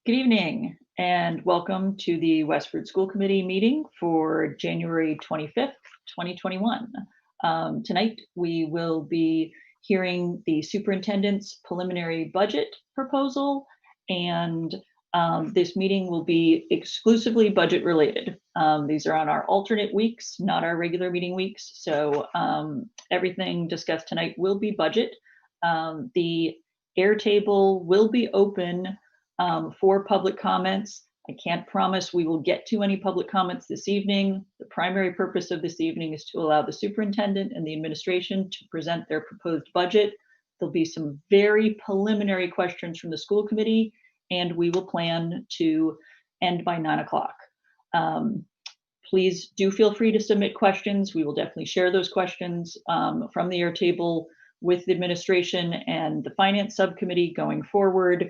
Good evening and welcome to the Westford School Committee meeting for January 25th, 2021. Tonight we will be hearing the superintendent's preliminary budget proposal, and this meeting will be exclusively budget related. These are on our alternate weeks, not our regular meeting weeks, so everything discussed tonight will be budget. The Airtable will be open for public comments. I can't promise we will get to any public comments this evening. The primary purpose of this evening is to allow the superintendent and the administration to present their proposed budget. There'll be some very preliminary questions from the school committee, and we will plan to end by 9 o'clock. Please do feel free to submit questions. We will definitely share those questions from the Airtable with the administration and the finance subcommittee going forward.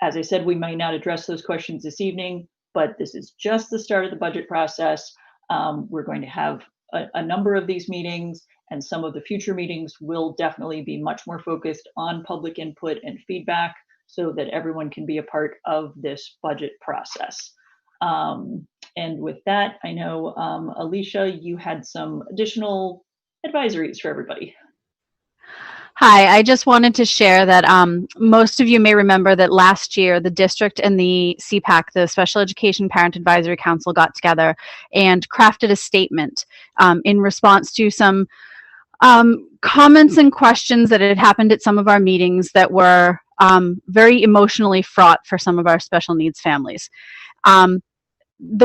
As I said, we might not address those questions this evening, but this is just the start of the budget process. We're going to have a number of these meetings, and some of the future meetings will definitely be much more focused on public input and feedback so that everyone can be a part of this budget process. And with that, I know, Alicia, you had some additional advisories for everybody. Hi, I just wanted to share that most of you may remember that last year the district and the CPAC, the Special Education Parent Advisory Council, got together and crafted a statement in response to some comments and questions that had happened at some of our meetings that were very emotionally fraught for some of our special needs families. The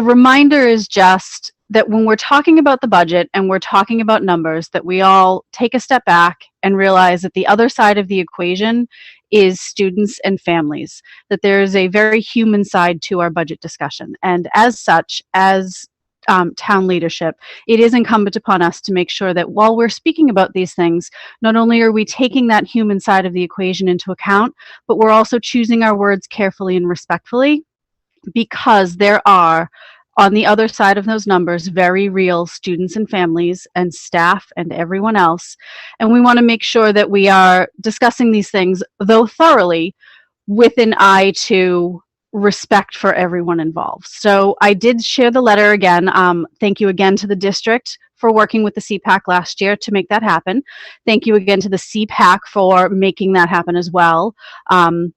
reminder is just that when we're talking about the budget and we're talking about numbers, that we all take a step back and realize that the other side of the equation is students and families, that there is a very human side to our budget discussion. And as such, as town leadership, it is incumbent upon us to make sure that while we're speaking about these things, not only are we taking that human side of the equation into account, but we're also choosing our words carefully and respectfully, because there are, on the other side of those numbers, very real students and families and staff and everyone else. And we want to make sure that we are discussing these things, though thoroughly, with an eye to respect for everyone involved. So I did share the letter again. Thank you again to the district for working with the CPAC last year to make that happen. Thank you again to the CPAC for making that happen as well.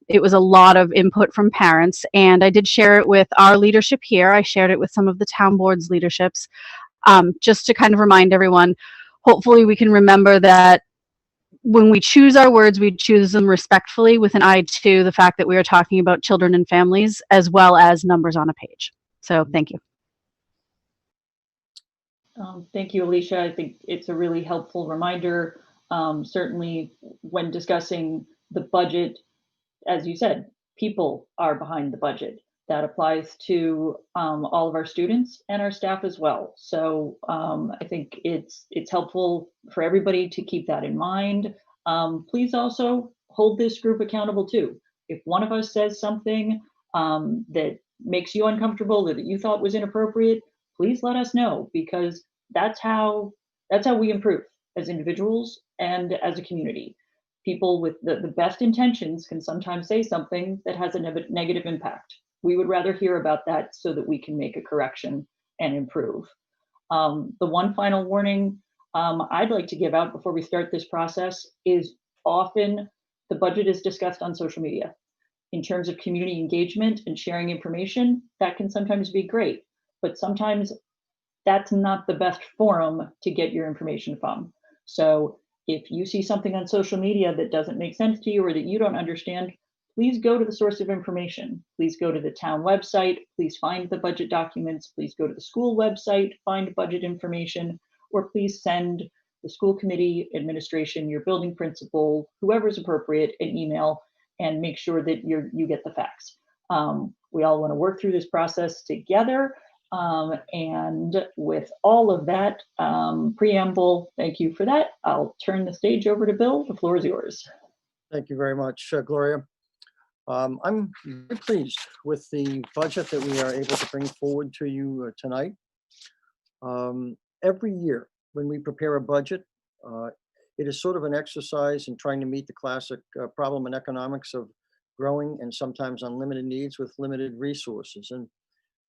It was a lot of input from parents, and I did share it with our leadership here. I shared it with some of the town board's leaderships, just to kind of remind everyone. Hopefully we can remember that when we choose our words, we choose them respectfully with an eye to the fact that we are talking about children and families as well as numbers on a page. So thank you. Thank you, Alicia. I think it's a really helpful reminder. Certainly when discussing the budget, as you said, people are behind the budget. That applies to all of our students and our staff as well. So I think it's helpful for everybody to keep that in mind. Please also hold this group accountable too. If one of us says something that makes you uncomfortable or that you thought was inappropriate, please let us know, because that's how we improve as individuals and as a community. People with the best intentions can sometimes say something that has a negative impact. We would rather hear about that so that we can make a correction and improve. The one final warning I'd like to give out before we start this process is often the budget is discussed on social media. In terms of community engagement and sharing information, that can sometimes be great, but sometimes that's not the best forum to get your information from. So if you see something on social media that doesn't make sense to you or that you don't understand, please go to the source of information. Please go to the town website. Please find the budget documents. Please go to the school website, find budget information, or please send the school committee, administration, your building principal, whoever's appropriate, an email, and make sure that you get the facts. We all want to work through this process together. And with all of that preamble, thank you for that. I'll turn the stage over to Bill. The floor is yours. Thank you very much, Gloria. I'm very pleased with the budget that we are able to bring forward to you tonight. Every year when we prepare a budget, it is sort of an exercise in trying to meet the classic problem in economics of growing and sometimes unlimited needs with limited resources. And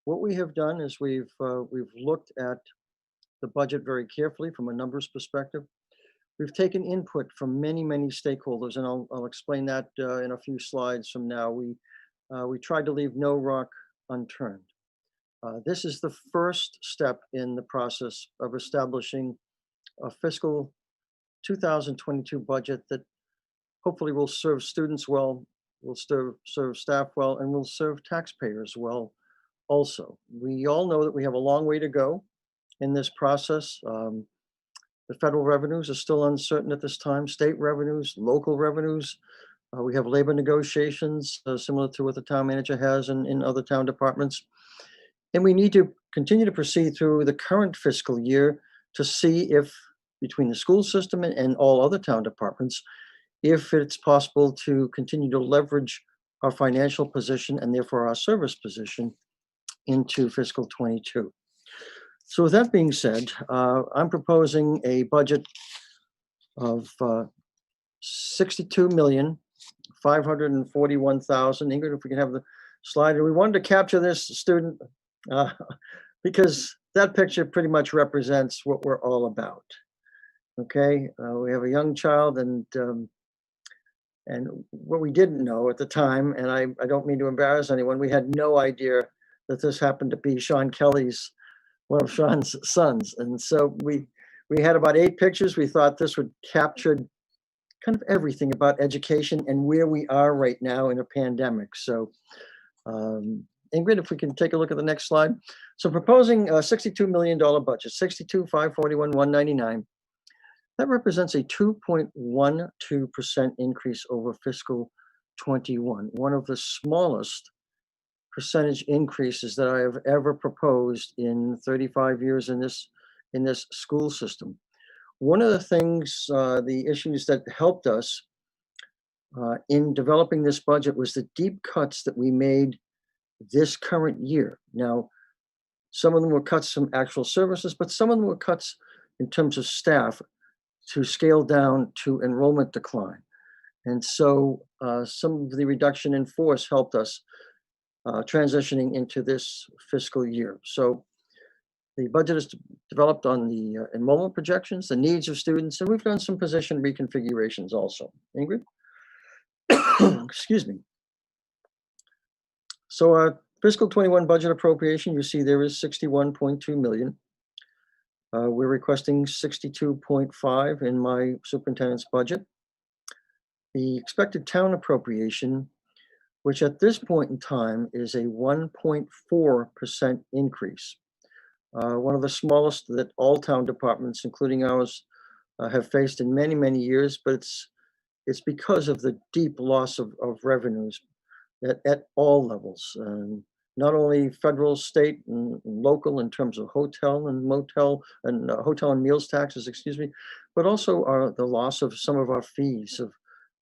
what we have done is we've looked at the budget very carefully from a numbers perspective. We've taken input from many, many stakeholders, and I'll explain that in a few slides from now. We tried to leave no rock unturned. This is the first step in the process of establishing a fiscal 2022 budget that hopefully will serve students well, will serve staff well, and will serve taxpayers well also. We all know that we have a long way to go in this process. The federal revenues are still uncertain at this time, state revenues, local revenues. We have labor negotiations similar to what the town manager has in other town departments. And we need to continue to proceed through the current fiscal year to see if, between the school system and all other town departments, if it's possible to continue to leverage our financial position and therefore our service position into fiscal 22. So with that being said, I'm proposing a budget of $62,541,000. Ingrid, if we can have the slide. And we wanted to capture this student because that picture pretty much represents what we're all about. Okay, we have a young child, and what we didn't know at the time, and I don't mean to embarrass anyone, we had no idea that this happened to be Sean Kelly's, one of Sean's sons. And so we had about 8 pictures. We thought this would capture kind of everything about education and where we are right now in a pandemic. So Ingrid, if we can take a look at the next slide. So proposing a $62 million budget, 62,541,199. That represents a 2.12% increase over fiscal 21, one of the smallest percentage increases that I have ever proposed in 35 years in this school system. One of the things, the issues that helped us in developing this budget was the deep cuts that we made this current year. Now, some of them were cuts from actual services, but some of them were cuts in terms of staff to scale down to enrollment decline. And so some of the reduction in force helped us transitioning into this fiscal year. So the budget is developed on the enrollment projections, the needs of students, and we've done some position reconfigurations also. Ingrid? Excuse me. So our fiscal 21 budget appropriation, you see there is 61.2 million. We're requesting 62.5 in my superintendent's budget. The expected town appropriation, which at this point in time is a 1.4% increase. One of the smallest that all town departments, including ours, have faced in many, many years, but it's because of the deep loss of revenues at all levels. Not only federal, state, and local in terms of hotel and motel and hotel and meals taxes, excuse me, but also the loss of some of our fees, of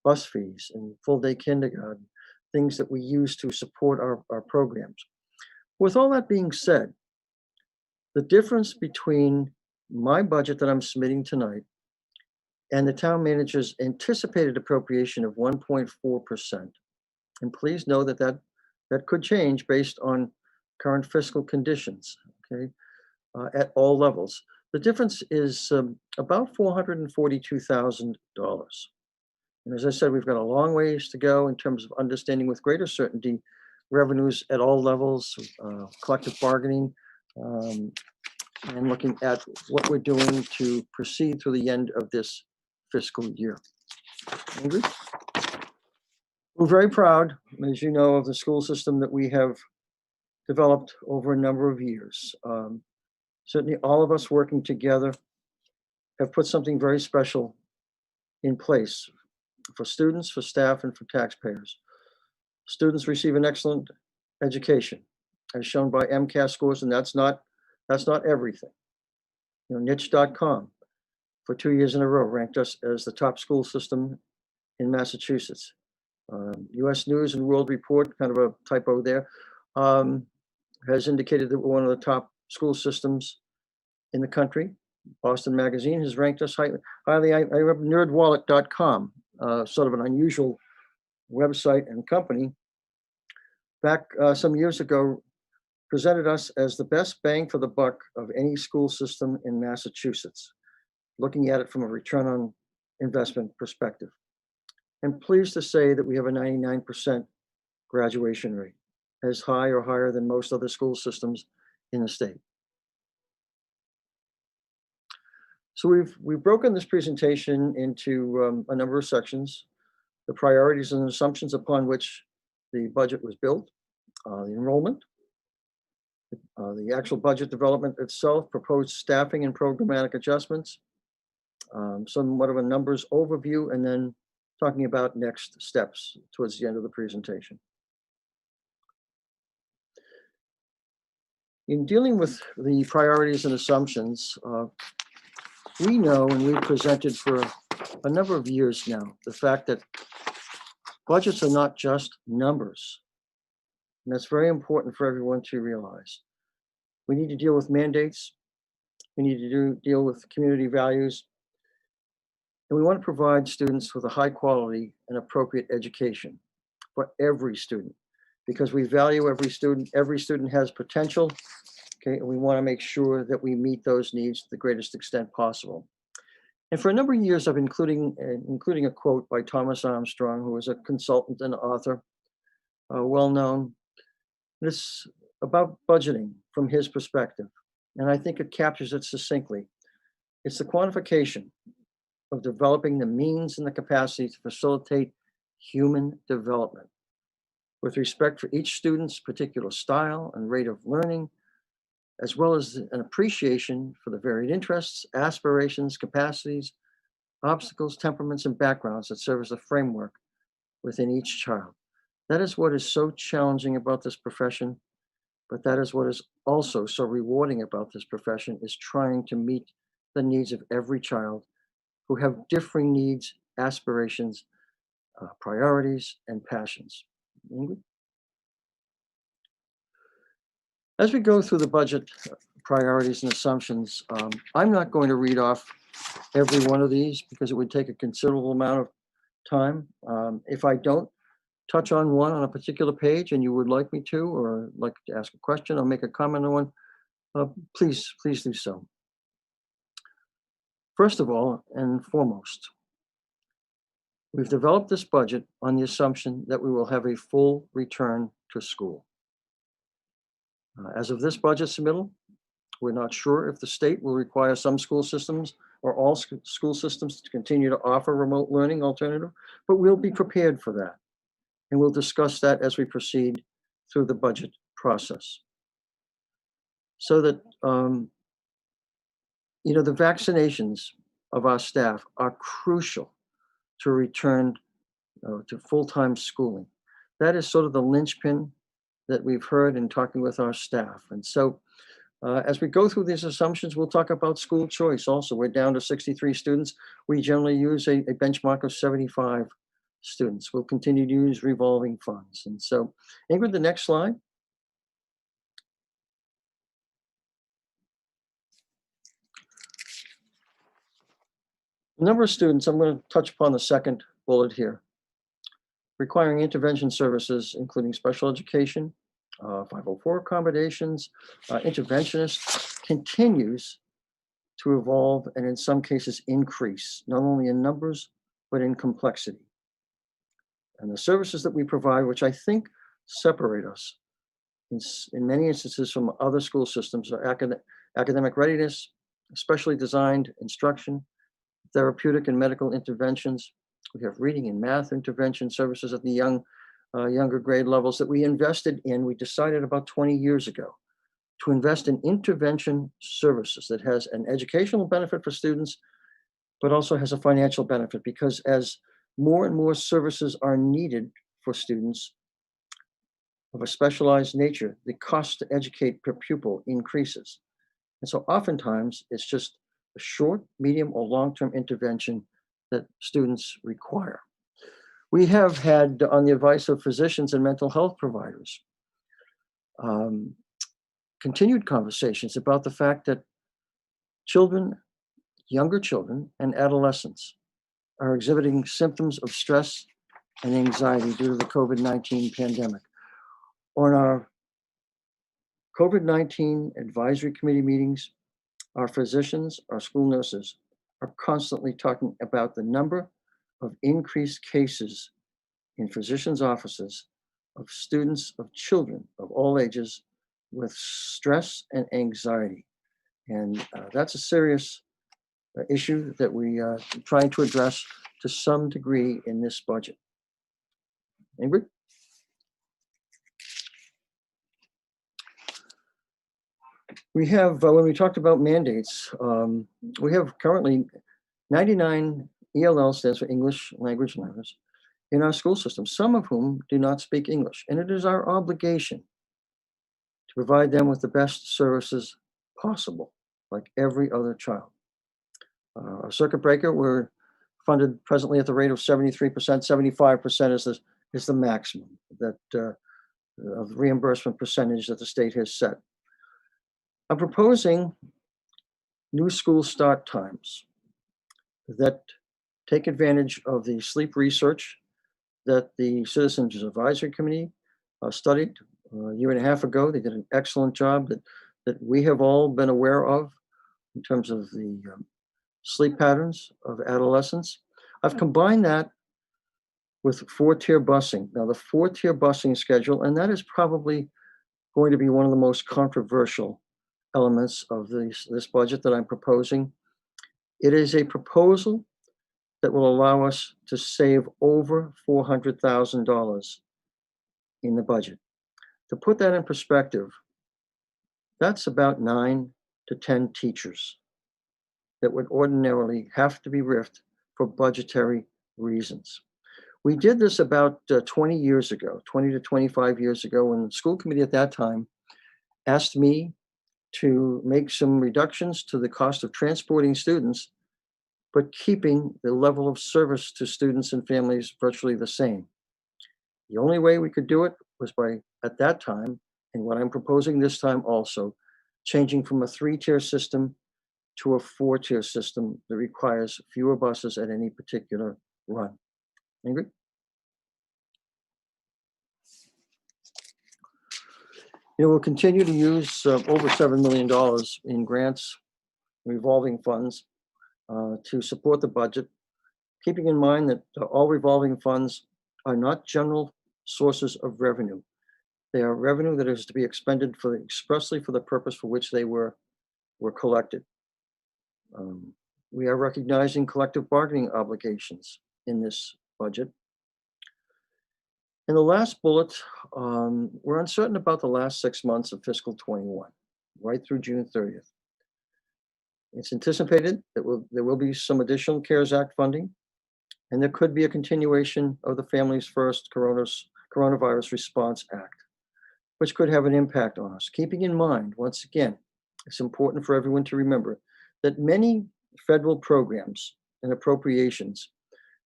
bus fees and full day kindergarten, things that we use to support our programs. With all that being said, the difference between my budget that I'm submitting tonight and the town manager's anticipated appropriation of 1.4%, and please know that could change based on current fiscal conditions, okay, at all levels. The difference is about $442,000. And as I said, we've got a long ways to go in terms of understanding with greater certainty revenues at all levels, collective bargaining, and looking at what we're doing to proceed through the end of this fiscal year. Ingrid? We're very proud, as you know, of the school system that we have developed over a number of years. Certainly all of us working together have put something very special in place for students, for staff, and for taxpayers. Students receive an excellent education, as shown by MCAS scores, and that's not everything. You know, niche.com for 2 years in a row ranked us as the top school system in Massachusetts. US News and World Report, kind of a typo there, has indicated that we're one of the top school systems in the country. Boston Magazine has ranked us highly. I read nerdwallet.com, sort of an unusual website and company, back some years ago, presented us as the best bang for the buck of any school system in Massachusetts, looking at it from a return on investment perspective. And pleased to say that we have a 99% graduation rate, as high or higher than most other school systems in the state. So we've broken this presentation into a number of sections: the priorities and assumptions upon which the budget was built, the enrollment, the actual budget development itself, proposed staffing and programmatic adjustments, somewhat of a numbers overview, and then talking about next steps towards the end of the presentation. In dealing with the priorities and assumptions, we know, and we've presented for a number of years now, the fact that budgets are not just numbers. And that's very important for everyone to realize. We need to deal with mandates. We need to deal with community values. And we want to provide students with a high quality and appropriate education for every student, because we value every student. Every student has potential. Okay, and we want to make sure that we meet those needs to the greatest extent possible. And for a number of years, I've been including a quote by Thomas Armstrong, who was a consultant and author, well known. It's about budgeting from his perspective, and I think it captures it succinctly. It's the quantification of developing the means and the capacity to facilitate human development with respect for each student's particular style and rate of learning, as well as an appreciation for the varied interests, aspirations, capacities, obstacles, temperaments, and backgrounds that serve as a framework within each child. That is what is so challenging about this profession, but that is what is also so rewarding about this profession, is trying to meet the needs of every child who have differing needs, aspirations, priorities, and passions. Ingrid? As we go through the budget priorities and assumptions, I'm not going to read off every one of these because it would take a considerable amount of time. If I don't touch on one on a particular page and you would like me to, or like to ask a question or make a comment on one, please do so. First of all and foremost, we've developed this budget on the assumption that we will have a full return to school. As of this budget submittal, we're not sure if the state will require some school systems or all school systems to continue to offer remote learning alternative, but we'll be prepared for that. And we'll discuss that as we proceed through the budget process. So that, the vaccinations of our staff are crucial to return to full-time schooling. That is sort of the linchpin that we've heard in talking with our staff. And so as we go through these assumptions, we'll talk about school choice also. We're down to 63 students. We generally use a benchmark of 75 students. We'll continue to use revolving funds. And so, Ingrid, the next slide. The number of students, I'm going to touch upon the second bullet here, requiring intervention services, including special education, 504 accommodations, interventionists, continues to evolve and in some cases increase, not only in numbers, but in complexity. And the services that we provide, which I think separate us in many instances from other school systems, are academic readiness, specially designed instruction, therapeutic and medical interventions. We have reading and math intervention services at the younger grade levels that we invested in. We decided about 20 years ago to invest in intervention services that has an educational benefit for students, but also has a financial benefit, because as more and more services are needed for students of a specialized nature, the cost to educate per pupil increases. And so oftentimes it's just a short, medium, or long-term intervention that students require. We have had, on the advice of physicians and mental health providers, continued conversations about the fact that children, younger children, and adolescents are exhibiting symptoms of stress and anxiety due to the COVID-19 pandemic. On our COVID-19 advisory committee meetings, our physicians, our school nurses are constantly talking about the number of increased cases in physicians' offices of students, of children of all ages with stress and anxiety. And that's a serious issue that we are trying to address to some degree in this budget. Ingrid? We have, when we talked about mandates, we have currently 99 ELL, stands for English Language Learners, in our school system, some of whom do not speak English. And it is our obligation to provide them with the best services possible, like every other child. Our circuit breaker, we're funded presently at the rate of 73%, 75% is the maximum that of reimbursement percentage that the state has set. I'm proposing new school start times that take advantage of the sleep research that the Citizens Advisory Committee studied a year and a half ago. They did an excellent job that we have all been aware of in terms of the sleep patterns of adolescents. I've combined that with four-tier busing. Now, the four-tier busing schedule, and that is probably going to be one of the most controversial elements of this budget that I'm proposing. It is a proposal that will allow us to save over $400,000 in the budget. To put that in perspective, that's about 9 to 10 teachers that would ordinarily have to be riffed for budgetary reasons. We did this about 20 years ago, 20 to 25 years ago, when the school committee at that time asked me to make some reductions to the cost of transporting students, but keeping the level of service to students and families virtually the same. The only way we could do it was by, at that time, and what I'm proposing this time also, changing from a 3-tier system to a 4-tier system that requires fewer buses at any particular run. Ingrid? We'll continue to use over $7 million in grants, revolving funds to support the budget, keeping in mind that all revolving funds are not general sources of revenue. They are revenue that is to be expended expressly for the purpose for which they were collected. We are recognizing collective bargaining obligations in this budget. In the last bullet, we're uncertain about the last 6 months of fiscal 21, right through June 30th. It's anticipated that there will be some additional CARES Act funding, and there could be a continuation of the Families First Coronavirus Response Act, which could have an impact on us. Keeping in mind, once again, it's important for everyone to remember that many federal programs and appropriations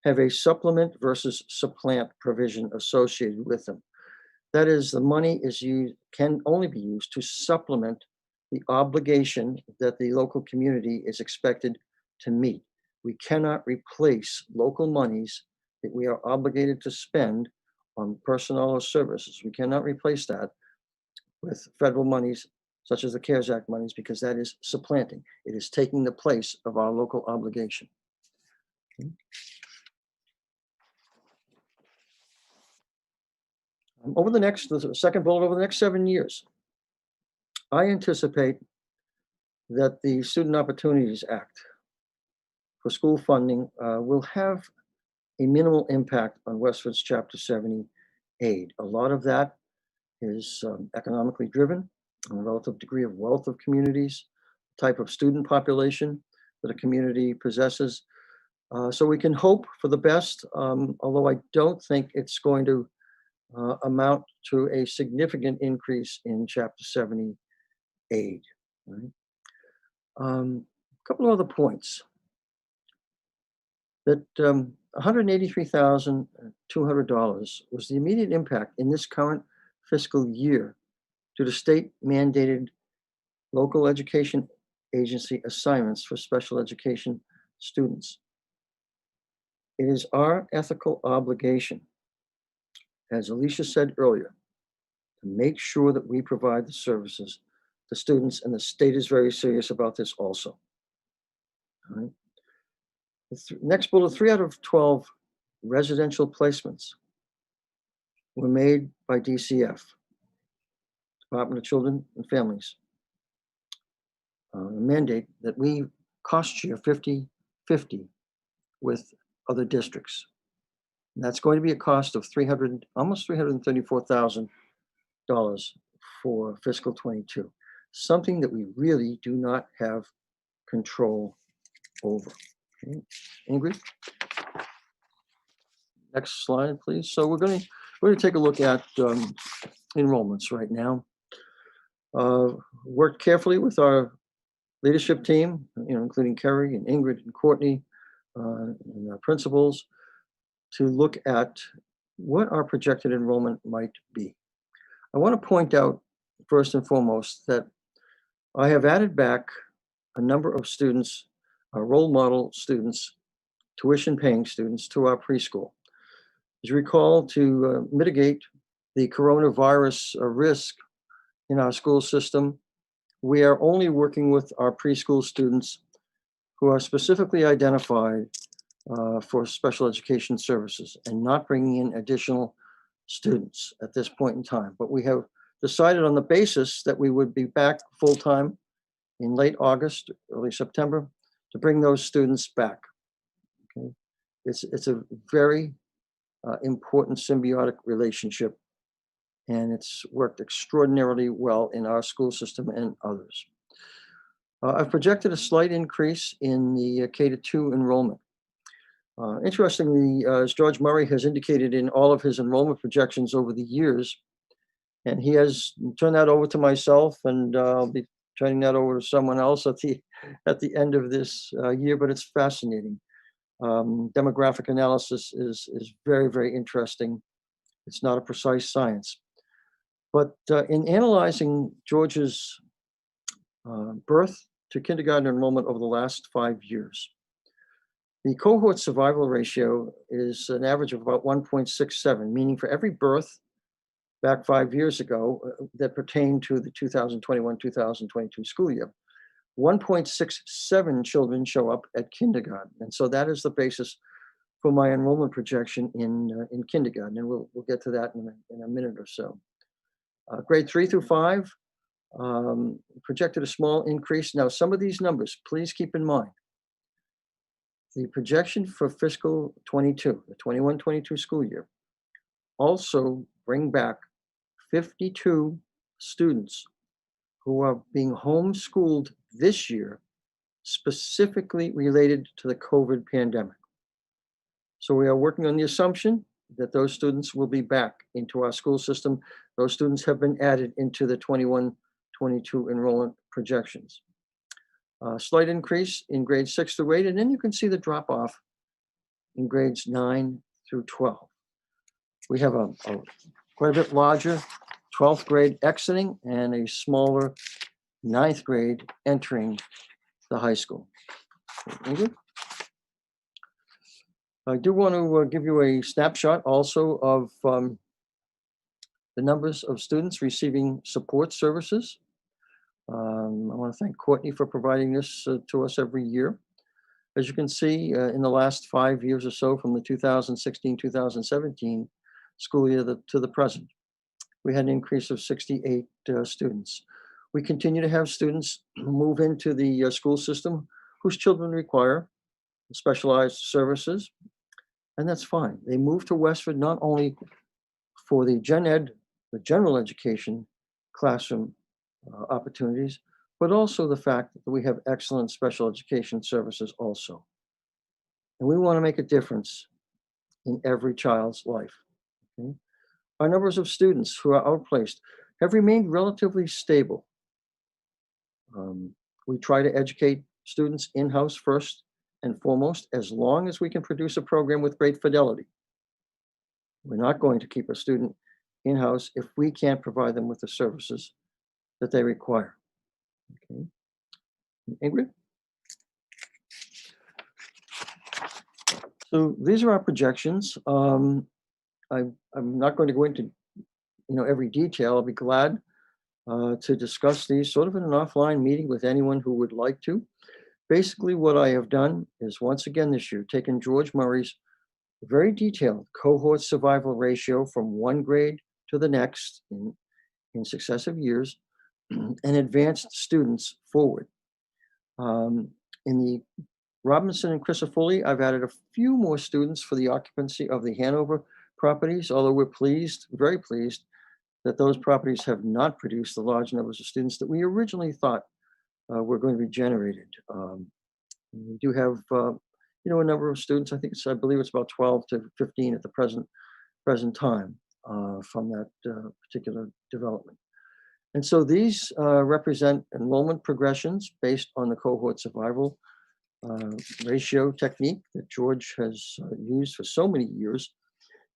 have a supplement versus supplant provision associated with them. That is, the money can only be used to supplement the obligation that the local community is expected to meet. We cannot replace local monies that we are obligated to spend on personnel or services. We cannot replace that with federal monies such as the CARES Act monies, because that is supplanting. It is taking the place of our local obligation. Okay. The second bullet, over the next 7 years, I anticipate that the Student Opportunities Act for school funding will have a minimal impact on Westford's Chapter 70 aid. A lot of that is economically driven on a relative degree of wealth of communities, type of student population that a community possesses. So we can hope for the best, although I don't think it's going to amount to a significant increase in Chapter 70 aid. Right? A couple of other points. That $183,200 was the immediate impact in this current fiscal year due to state mandated local education agency assignments for special education students. It is our ethical obligation as Alicia said earlier, to make sure that we provide the services to students, and the state is very serious about this also. All right. The next bullet, 3 out of 12 residential placements were made by DCF, Department of Children and Families. A mandate that we cost share 50-50 with other districts. And that's going to be a cost of almost $334,000 for fiscal 22, something that we really do not have control over. Okay. Ingrid? Next slide, please. So we're going to take a look at enrollments right now. Worked carefully with our leadership team, including Kerry and Ingrid and Courtney and our principals, to look at what our projected enrollment might be. I want to point out first and foremost that I have added back a number of students, our role model students, tuition paying students, to our preschool. As you recall, to mitigate the coronavirus risk in our school system, we are only working with our preschool students who are specifically identified for special education services and not bringing in additional students at this point in time. But we have decided on the basis that we would be back full-time in late August, early September, to bring those students back. Okay. It's a very important symbiotic relationship, and it's worked extraordinarily well in our school system and others. I've projected a slight increase in the K-2 enrollment. Interestingly, as George Murray has indicated in all of his enrollment projections over the years, and he has turned that over to myself, and I'll be turning that over to someone else at the end of this year, but it's fascinating. Demographic analysis is very, very interesting. It's not a precise science. But in analyzing George's birth to kindergarten enrollment over the last 5 years, the cohort survival ratio is an average of about 1.67, meaning for every birth back 5 years ago that pertained to the 2021-2022 school year, 1.67 children show up at kindergarten. And so that is the basis for my enrollment projection in kindergarten. And we'll get to that in a minute or so. Grade 3 through 5 projected a small increase. Now, some of these numbers, please keep in mind. The projection for fiscal 22, the 21-22 school year, also bring back 52 students who are being homeschooled this year, specifically related to the COVID pandemic. So we are working on the assumption that those students will be back into our school system. Those students have been added into the 21-22 enrollment projections. Slight increase in grades 6 through 8, and then you can see the drop off in grades 9 through 12. We have a quite a bit larger 12th grade exiting and a smaller 9th grade entering the high school. I do want to give you a snapshot also of the numbers of students receiving support services. I want to thank Courtney for providing this to us every year. As you can see, in the last 5 years or so, from the 2016-2017 school year to the present, we had an increase of 68 students. We continue to have students move into the school system whose children require specialized services, and that's fine. They move to Westford not only for the gen ed, the general education classroom opportunities, but also the fact that we have excellent special education services also. And we want to make a difference in every child's life. Okay? Our numbers of students who are outplaced have remained relatively stable. We try to educate students in-house first and foremost, as long as we can produce a program with great fidelity. We're not going to keep a student in-house if we can't provide them with the services that they require. Okay. Ingrid? So these are our projections. I'm not going to go into, every detail. I'll be glad to discuss these sort of in an offline meeting with anyone who would like to. Basically, what I have done is once again this year taken George Murray's very detailed cohort survival ratio from one grade to the next in successive years and advanced students forward. In the Robinson and Crisafulli, I've added a few more students for the occupancy of the Hanover properties, although we're pleased, very pleased, that those properties have not produced the large numbers of students that we originally thought were going to be generated. We do have, a number of students. I believe it's about 12 to 15 at the present time from that particular development. And so these represent enrollment progressions based on the cohort survival ratio technique that George has used for so many years.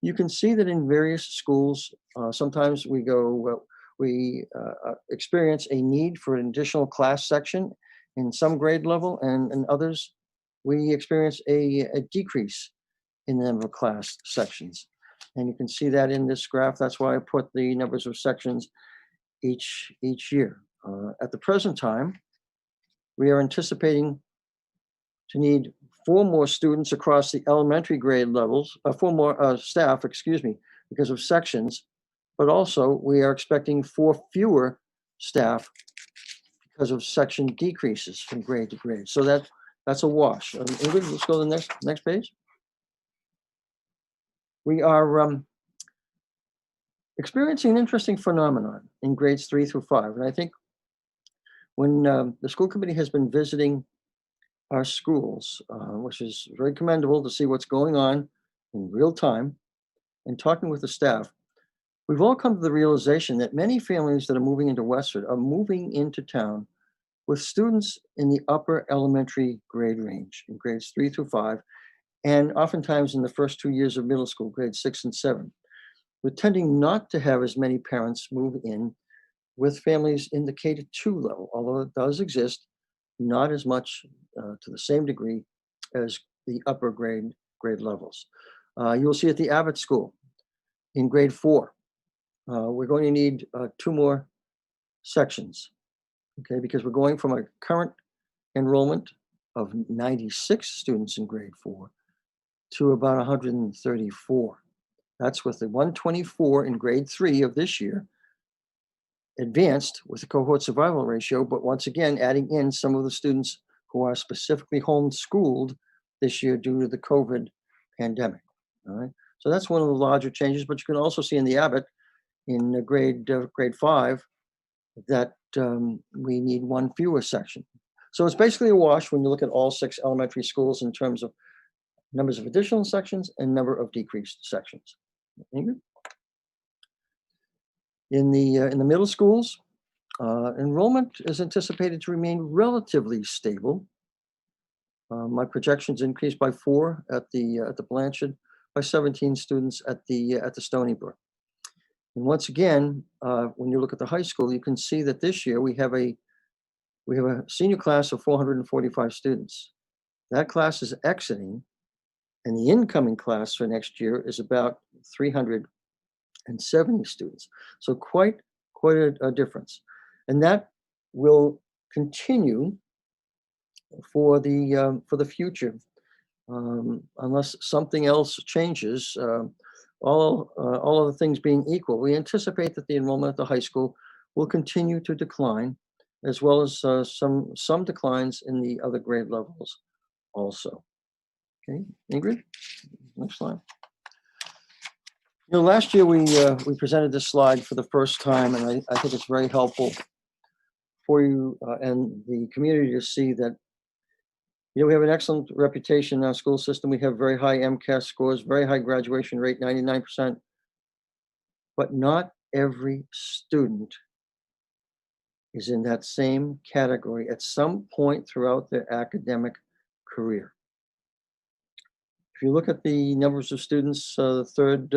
You can see that in various schools, sometimes we experience a need for an additional class section in some grade level, and in others, we experience a decrease in the number of class sections. And you can see that in this graph. That's why I put the numbers of sections each year. At the present time, we are anticipating to need 4 more students across the elementary grade levels, 4 more staff, because of sections, but also we are expecting 4 fewer staff because of section decreases from grade to grade. So that's a wash. Ingrid, let's go to the next page. We are experiencing an interesting phenomenon in grades 3 through 5. And I think when the school committee has been visiting our schools, which is very commendable to see what's going on in real time, and talking with the staff, we've all come to the realization that many families that are moving into Westford are moving into town with students in the upper elementary grade range, in grades 3 through 5, and oftentimes in the first 2 years of middle school, grades 6 and 7. We're tending not to have as many parents move in with families in the K-2 level, although it does exist, not as much to the same degree as the upper grade levels. You will see at the Abbott School in grade 4, we're going to need 2 more sections, okay, because we're going from a current enrollment of 96 students in grade 4 to about 134. That's with the 124 in grade 3 of this year, advanced with the cohort survival ratio, but once again, adding in some of the students who are specifically homeschooled this year due to the COVID pandemic. All right. So that's one of the larger changes, but you can also see in the Abbott in grade 5 that we need 1 fewer section. So it's basically a wash when you look at all 6 elementary schools in terms of numbers of additional sections and number of decreased sections. Ingrid? In the middle schools, enrollment is anticipated to remain relatively stable. My projections increased by 4 at the Blanchard, by 17 students at the Stony Brook. And once again, when you look at the high school, you can see that this year we have a senior class of 445 students. That class is exiting, and the incoming class for next year is about 370 students. So quite a difference. And that will continue for the future, unless something else changes. All other things being equal, we anticipate that the enrollment at the high school will continue to decline, as well as some declines in the other grade levels also. Okay, Ingrid, next slide. Last year we presented this slide for the first time, and I think it's very helpful for you and the community to see that we have an excellent reputation in our school system. We have very high MCAS scores, very high graduation rate, 99%. But not every student is in that same category at some point throughout their academic career. If you look at the numbers of students, third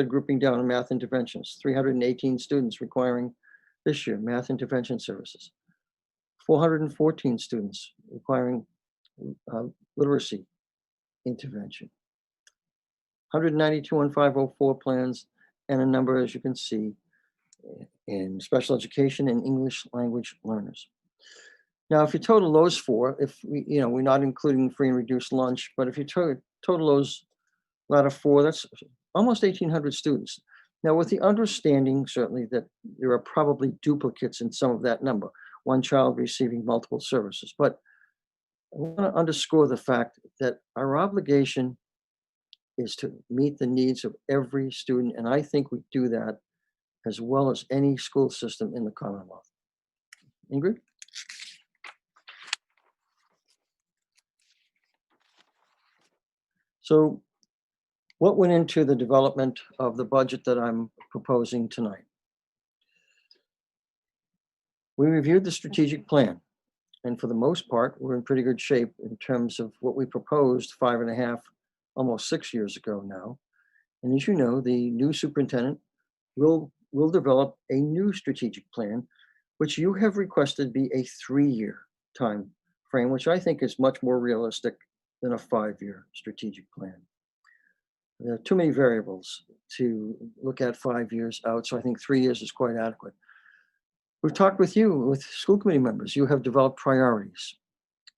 grouping down in math interventions, 318 students requiring this year math intervention services, 414 students requiring literacy intervention. 192 on 504 plans, and a number, as you can see, in special education and English language learners. Now, if you total those four, if we're not including free and reduced lunch, but if you total those latter four, that's almost 1,800 students. Now, with the understanding, certainly, that there are probably duplicates in some of that number, one child receiving multiple services. But I want to underscore the fact that our obligation is to meet the needs of every student, and I think we do that as well as any school system in the Commonwealth. Ingrid? So what went into the development of the budget that I'm proposing tonight? We reviewed the strategic plan, and for the most part, we're in pretty good shape in terms of what we proposed 5.5, almost 6 years ago now. And as you know, the new superintendent will develop a new strategic plan, which you have requested be a 3-year time frame, which I think is much more realistic than a 5-year strategic plan. There are too many variables to look at 5 years out, so I think 3 years is quite adequate. We've talked with you, with school committee members. You have developed priorities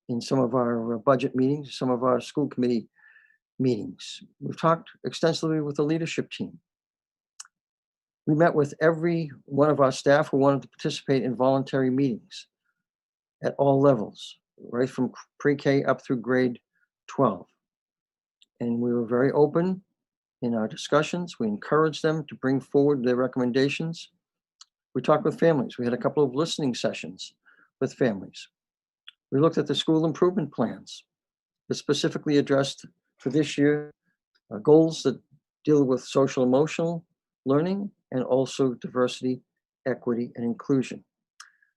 in some of our budget meetings, some of our school committee meetings. We've talked extensively with the leadership team. We met with every one of our staff who wanted to participate in voluntary meetings at all levels, right from pre-K up through grade 12. And we were very open in our discussions. We encouraged them to bring forward their recommendations. We talked with families. We had a couple of listening sessions with families. We looked at the school improvement plans that specifically addressed for this year goals that deal with social emotional learning and also diversity, equity, and inclusion.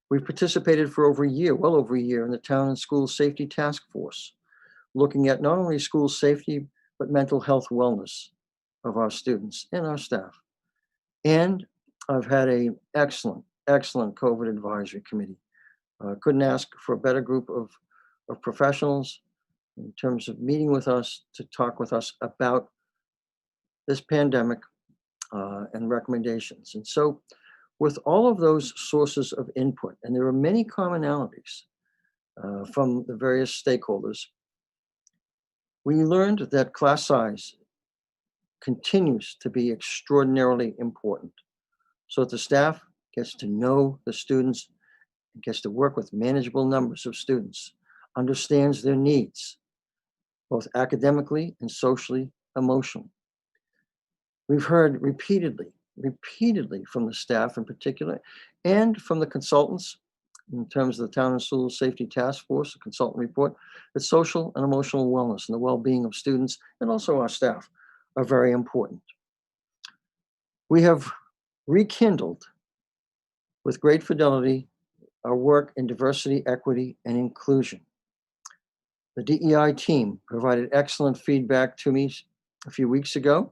We've participated for over a year, well over a year, in the Town and School Safety Task Force, looking at not only school safety, but mental health wellness of our students and our staff. And I've had an excellent COVID advisory committee. Couldn't ask for a better group of professionals in terms of meeting with us to talk with us about this pandemic and recommendations. And so with all of those sources of input, and there are many commonalities from the various stakeholders, we learned that class size continues to be extraordinarily important. So that the staff gets to know the students, gets to work with manageable numbers of students, understands their needs, both academically and socially, emotionally. We've heard repeatedly from the staff in particular, and from the consultants in terms of the Town and School Safety Task Force, the consultant report, that social and emotional wellness and the well-being of students and also our staff are very important. We have rekindled with great fidelity our work in diversity, equity, and inclusion. The DEI team provided excellent feedback to me a few weeks ago,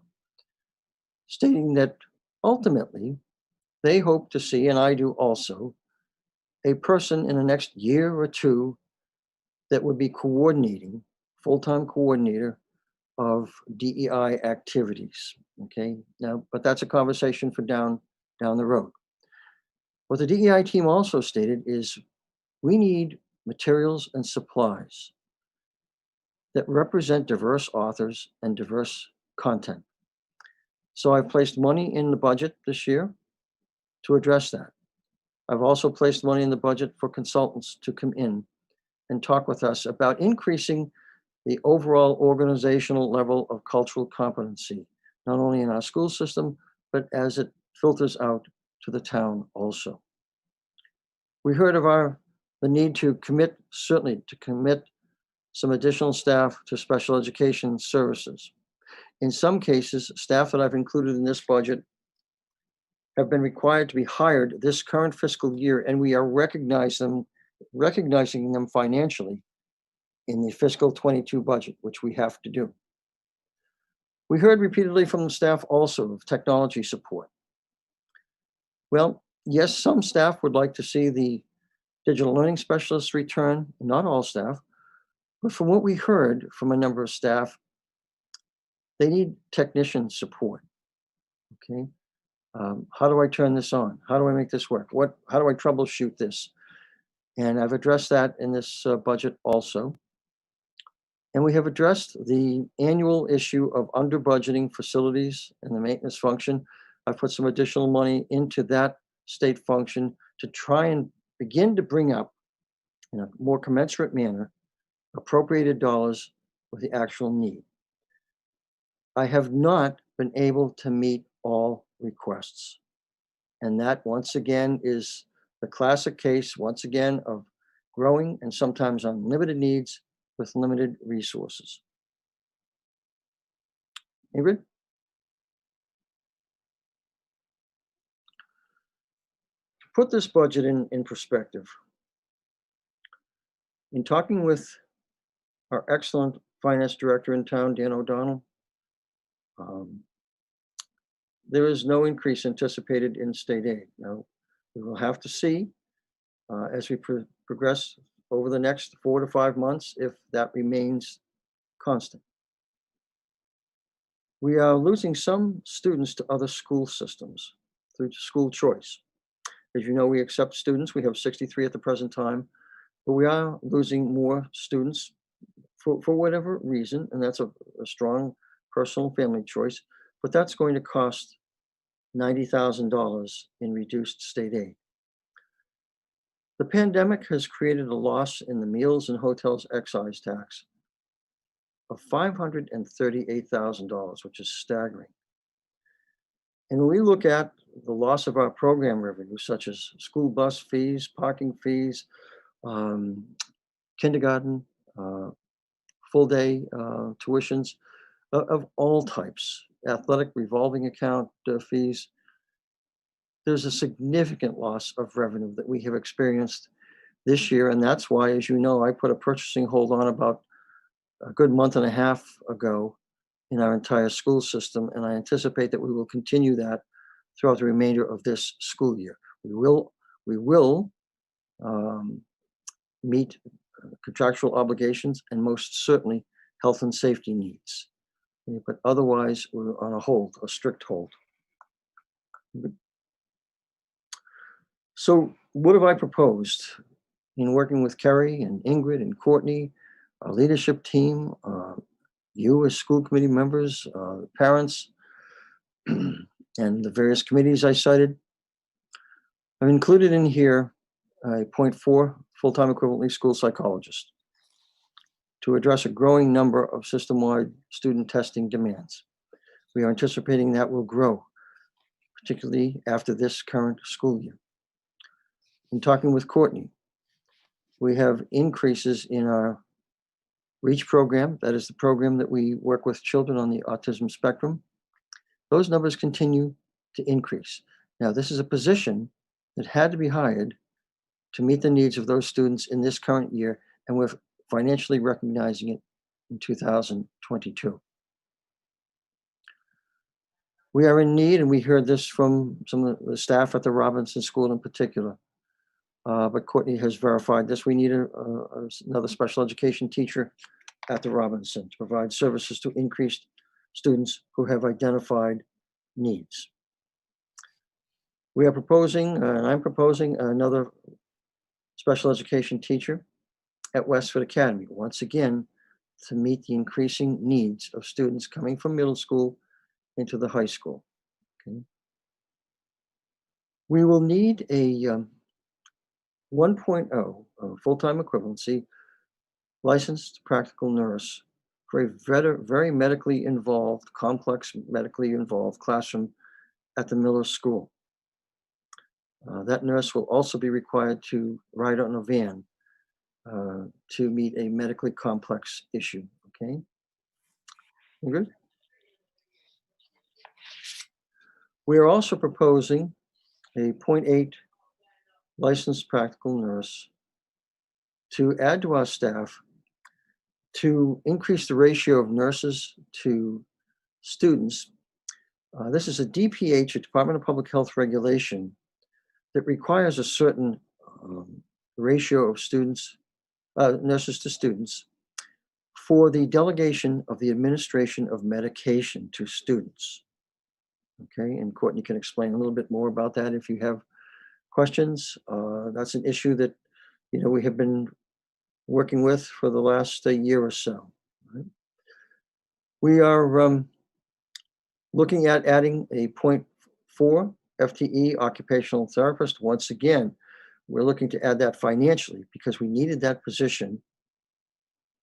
stating that ultimately they hope to see, and I do also, a person in the next year or two that would be coordinating, full-time coordinator of DEI activities. Okay, now, but that's a conversation for down the road. What the DEI team also stated is we need materials and supplies that represent diverse authors and diverse content. So I've placed money in the budget this year to address that. I've also placed money in the budget for consultants to come in and talk with us about increasing the overall organizational level of cultural competency, not only in our school system, but as it filters out to the town also. We heard of the need to commit some additional staff to special education services. In some cases, staff that I've included in this budget have been required to be hired this current fiscal year, and we are recognizing them financially in the fiscal 22 budget, which we have to do. We heard repeatedly from the staff also of technology support. Well, yes, some staff would like to see the digital learning specialists return, not all staff, but from what we heard from a number of staff, They need technician support. Okay. How do I turn this on? How do I make this work? How do I troubleshoot this? And I've addressed that in this budget also. And we have addressed the annual issue of under budgeting facilities and the maintenance function. I've put some additional money into that state function to try and begin to bring up in a more commensurate manner appropriated dollars with the actual need. I have not been able to meet all requests. And that, once again, is the classic case, once again, of growing and sometimes unlimited needs with limited resources. Ingrid? To put this budget in perspective, in talking with our excellent finance director in town, Dan O'Donnell, there is no increase anticipated in state aid. Now, we will have to see as we progress over the next 4 to 5 months if that remains constant. We are losing some students to other school systems through school choice. As you know, we accept students. We have 63 at the present time, but we are losing more students for whatever reason, and that's a strong personal family choice, but that's going to cost $90,000 in reduced state aid. The pandemic has created a loss in the meals and hotels excise tax of $538,000, which is staggering. And when we look at the loss of our program revenue, such as school bus fees, parking fees, kindergarten, full day tuitions of all types, athletic revolving account fees, there's a significant loss of revenue that we have experienced this year. And that's why, as you know, I put a purchasing hold on about a good month and a half ago in our entire school system. And I anticipate that we will continue that throughout the remainder of this school year. We will meet contractual obligations and most certainly health and safety needs. But otherwise, we're on a hold, a strict hold. So what have I proposed in working with Kerry and Ingrid and Courtney, our leadership team, you as school committee members, parents, and the various committees I cited? I've included in here a 0.4 full-time equivalently school psychologist to address a growing number of system-wide student testing demands. We are anticipating that will grow, particularly after this current school year. In talking with Courtney, we have increases in our REACH program. That is the program that we work with children on the autism spectrum. Those numbers continue to increase. Now, this is a position that had to be hired to meet the needs of those students in this current year, and we're financially recognizing it in 2022. We are in need, and we heard this from some of the staff at the Robinson School in particular, but Courtney has verified this. We need another special education teacher at the Robinson to provide services to increased students who have identified needs. We are proposing, and I'm proposing, another special education teacher at Westford Academy, once again, to meet the increasing needs of students coming from middle school into the high school. Okay. We will need a 1.0 full-time equivalency licensed practical nurse for a very medically involved, complex medically involved classroom at the Miller School. That nurse will also be required to ride on a van to meet a medically complex issue. Okay, good. We are also proposing a 0.8 licensed practical nurse to add to our staff to increase the ratio of nurses to students. This is a DPH, a Department of Public Health regulation, that requires a certain ratio of students, nurses to students for the delegation of the administration of medication to students. Okay, and Courtney can explain a little bit more about that if you have questions. That's an issue that, we have been working with for the last year or so. Right? We are looking at adding a 0.4 FTE occupational therapist. Once again, we're looking to add that financially because we needed that position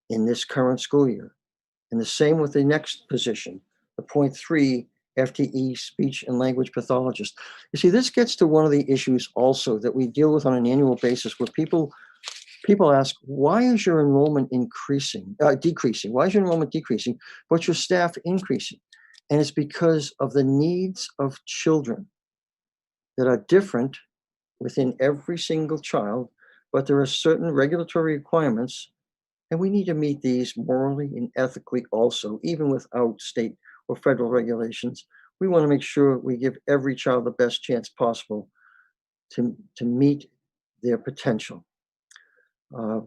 in this current school year. And the same with the next position, the 0.3 FTE speech and language pathologist. You see, this gets to one of the issues also that we deal with on an annual basis where people ask, why is your enrollment decreasing? Why is your enrollment decreasing, but your staff increasing? And it's because of the needs of children that are different within every single child, but there are certain regulatory requirements, and we need to meet these morally and ethically also, even without state or federal regulations. We want to make sure we give every child the best chance possible to meet their potential.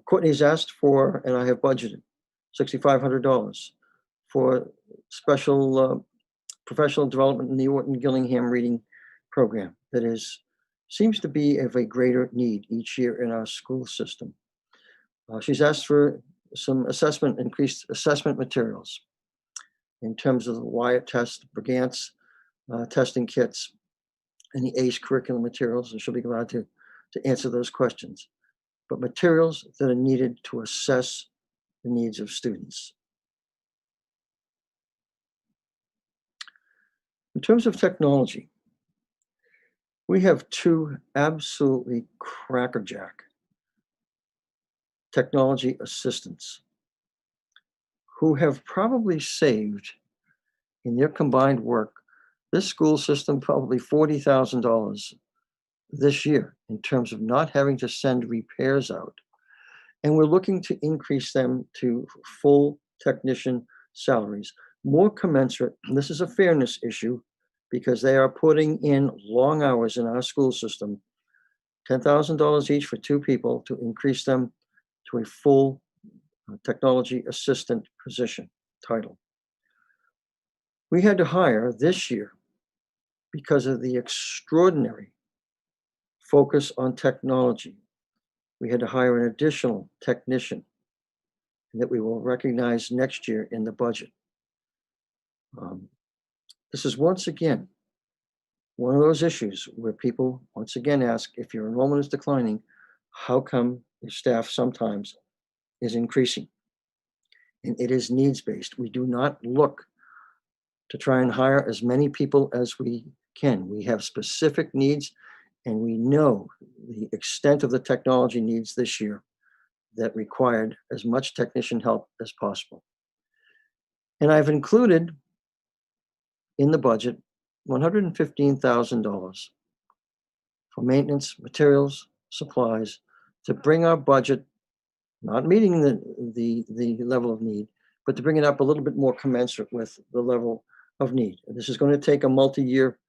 Courtney's asked for, and I have budgeted, $6,500 for special professional development in the Orton Gillingham reading program that seems to be of a greater need each year in our school system. She's asked for some increased assessment materials in terms of the Wyatt test, Brigant's testing kits, and the ACE curriculum materials, and she'll be glad to answer those questions. But materials that are needed to assess the needs of students. In terms of technology, we have two absolutely crackerjack technology assistants who have probably saved in their combined work this school system probably $40,000 this year in terms of not having to send repairs out. And we're looking to increase them to full technician salaries, more commensurate. This is a fairness issue because they are putting in long hours in our school system, $10,000 each for two people to increase them to a full technology assistant position title. We had to hire this year because of the extraordinary focus on technology. We had to hire an additional technician that we will recognize next year in the budget. This is once again one of those issues where people once again ask, if your enrollment is declining, how come your staff sometimes is increasing? And it is needs-based. We do not look to try and hire as many people as we can. We have specific needs, and we know the extent of the technology needs this year that required as much technician help as possible. And I've included in the budget $115,000 for maintenance, materials, supplies to bring our budget, not meeting the level of need, but to bring it up a little bit more commensurate with the level of need. And this is going to take a multi-year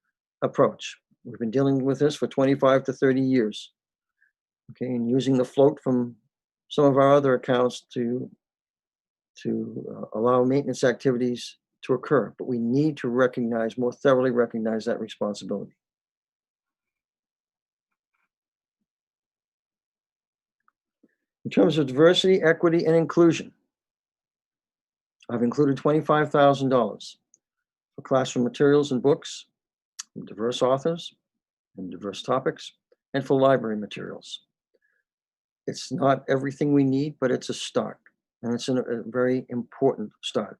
approach. We've been dealing with this for 25 to 30 years. Okay, and using the float from some of our other accounts to allow maintenance activities to occur, but we need to more thoroughly recognize that responsibility. In terms of diversity, equity, and inclusion, I've included $25,000 for classroom materials and books, from diverse authors and diverse topics, and for library materials. It's not everything we need, but it's a start, and it's a very important start.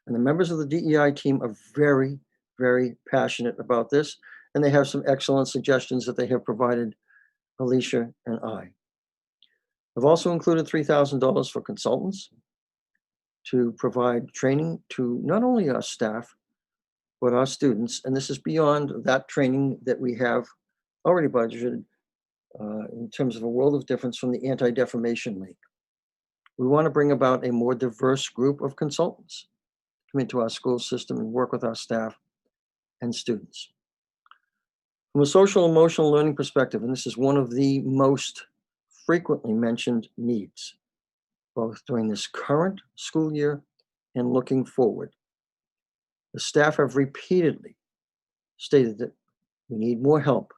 And the members of the DEI team are very, very passionate about this, and they have some excellent suggestions that they have provided Alicia and I. I've also included $3,000 for consultants to provide training to not only our staff, but our students. And this is beyond that training that we have already budgeted in terms of a world of difference from the Anti-Defamation League. We want to bring about a more diverse group of consultants come into our school system and work with our staff and students. From a social emotional learning perspective, and this is one of the most frequently mentioned needs, both during this current school year and looking forward. The staff have repeatedly stated that we need more help.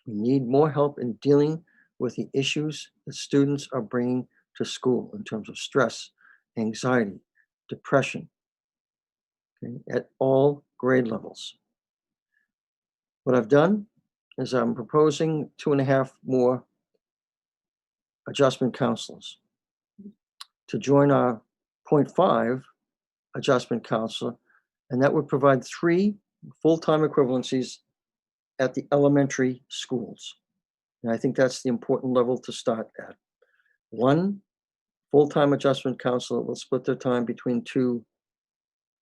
We need more help in dealing with the issues that students are bringing to school in terms of stress, anxiety, depression, okay, at all grade levels. What I've done is I'm proposing 2.5 more adjustment counselors to join our 0.5 adjustment counselor, and that would provide 3 full-time equivalencies at the elementary schools. And I think that's the important level to start at. 1 full-time adjustment counselor will split their time between 2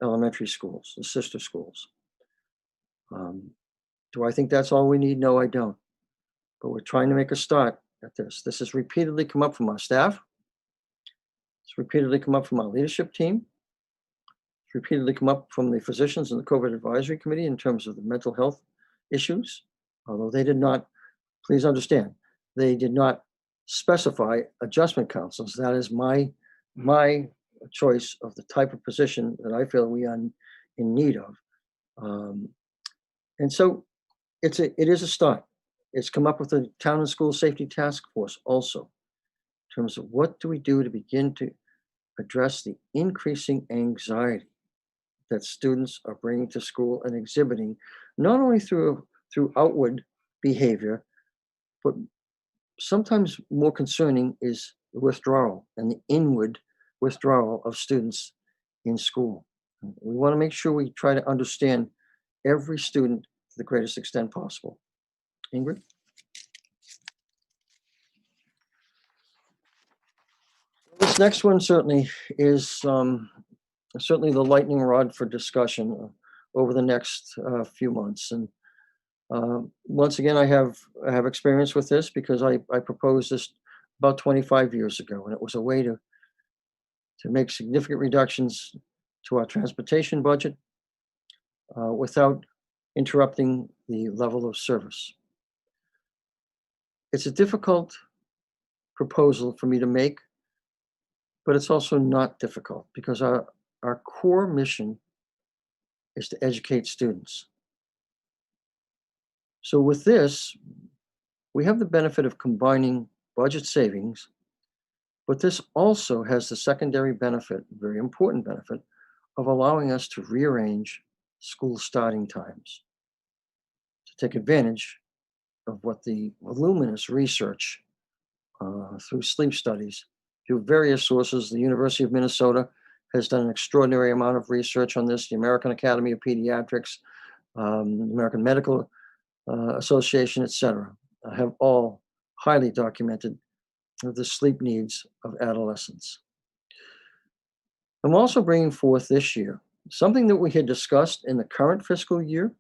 elementary schools, the sister schools. Do I think that's all we need? No, I don't. But we're trying to make a start at this. This has repeatedly come up from our staff. It's repeatedly come up from our leadership team. It's repeatedly come up from the physicians and the COVID advisory committee in terms of the mental health issues, although they did not, please understand, they did not specify adjustment counselors. That is my choice of the type of position that I feel we are in need of. And so it is a start. It's come up with a town and school safety task force also, in terms of what do we do to begin to address the increasing anxiety that students are bringing to school and exhibiting, not only through outward behavior, but sometimes more concerning is the withdrawal and the inward withdrawal of students in school. We want to make sure we try to understand every student to the greatest extent possible. Ingrid? This next one certainly is certainly the lightning rod for discussion over the next few months. And once again, I have experience with this because I proposed this about 25 years ago, and it was a way to make significant reductions to our transportation budget without interrupting the level of service. It's a difficult proposal for me to make, but it's also not difficult because our core mission is to educate students. So with this, we have the benefit of combining budget savings, but this also has the secondary benefit, very important benefit, of allowing us to rearrange school starting times to take advantage of what the voluminous research through sleep studies, through various sources. The University of Minnesota has done an extraordinary amount of research on this. The American Academy of Pediatrics, American Medical Association, etc., have all highly documented the sleep needs of adolescents. I'm also bringing forth this year something that we had discussed in the current fiscal year,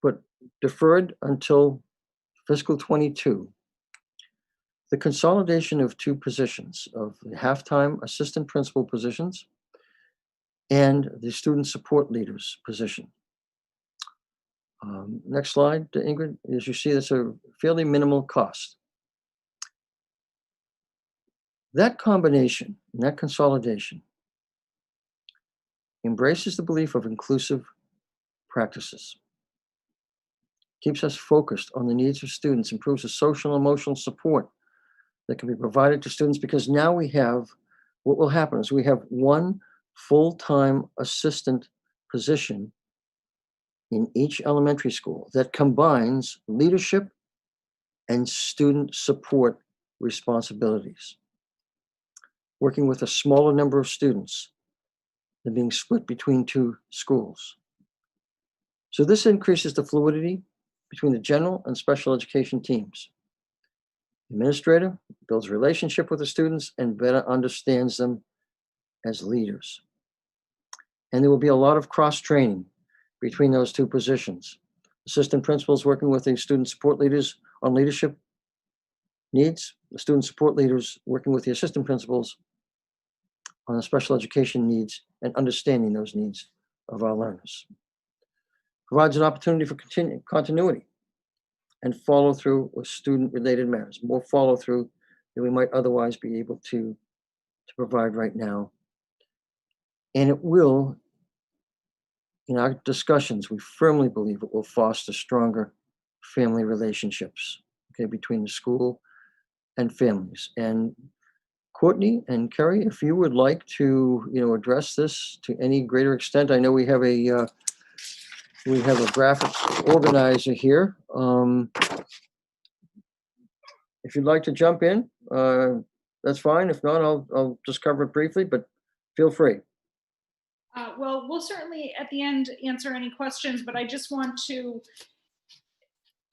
but deferred until fiscal 22. The consolidation of 2 positions of the half-time assistant principal positions and the student support leaders position. Next slide, Ingrid. As you see, that's a fairly minimal cost. That combination, that consolidation, embraces the belief of inclusive practices, keeps us focused on the needs of students, improves the social and emotional support that can be provided to students, because now we have, what will happen is we have 1 full-time assistant position in each elementary school that combines leadership and student support responsibilities, working with a smaller number of students than being split between 2 schools. So this increases the fluidity between the general and special education teams. The administrator builds a relationship with the students and better understands them as leaders. And there will be a lot of cross-training between those 2 positions. Assistant principals working with the student support leaders on leadership needs, the student support leaders working with the assistant principals on the special education needs and understanding those needs of our learners. Provides an opportunity for continuity and follow through with student-related matters, more follow through that we might otherwise be able to provide right now. And it will, in our discussions, we firmly believe it will foster stronger family relationships, okay, between the school and families. And Courtney and Kerry, if you would like to, address this to any greater extent, I know we have a graphics organizer here. If you'd like to jump in, that's fine. If not, I'll just cover it briefly, but feel free. Well, we'll certainly at the end answer any questions, but I just want to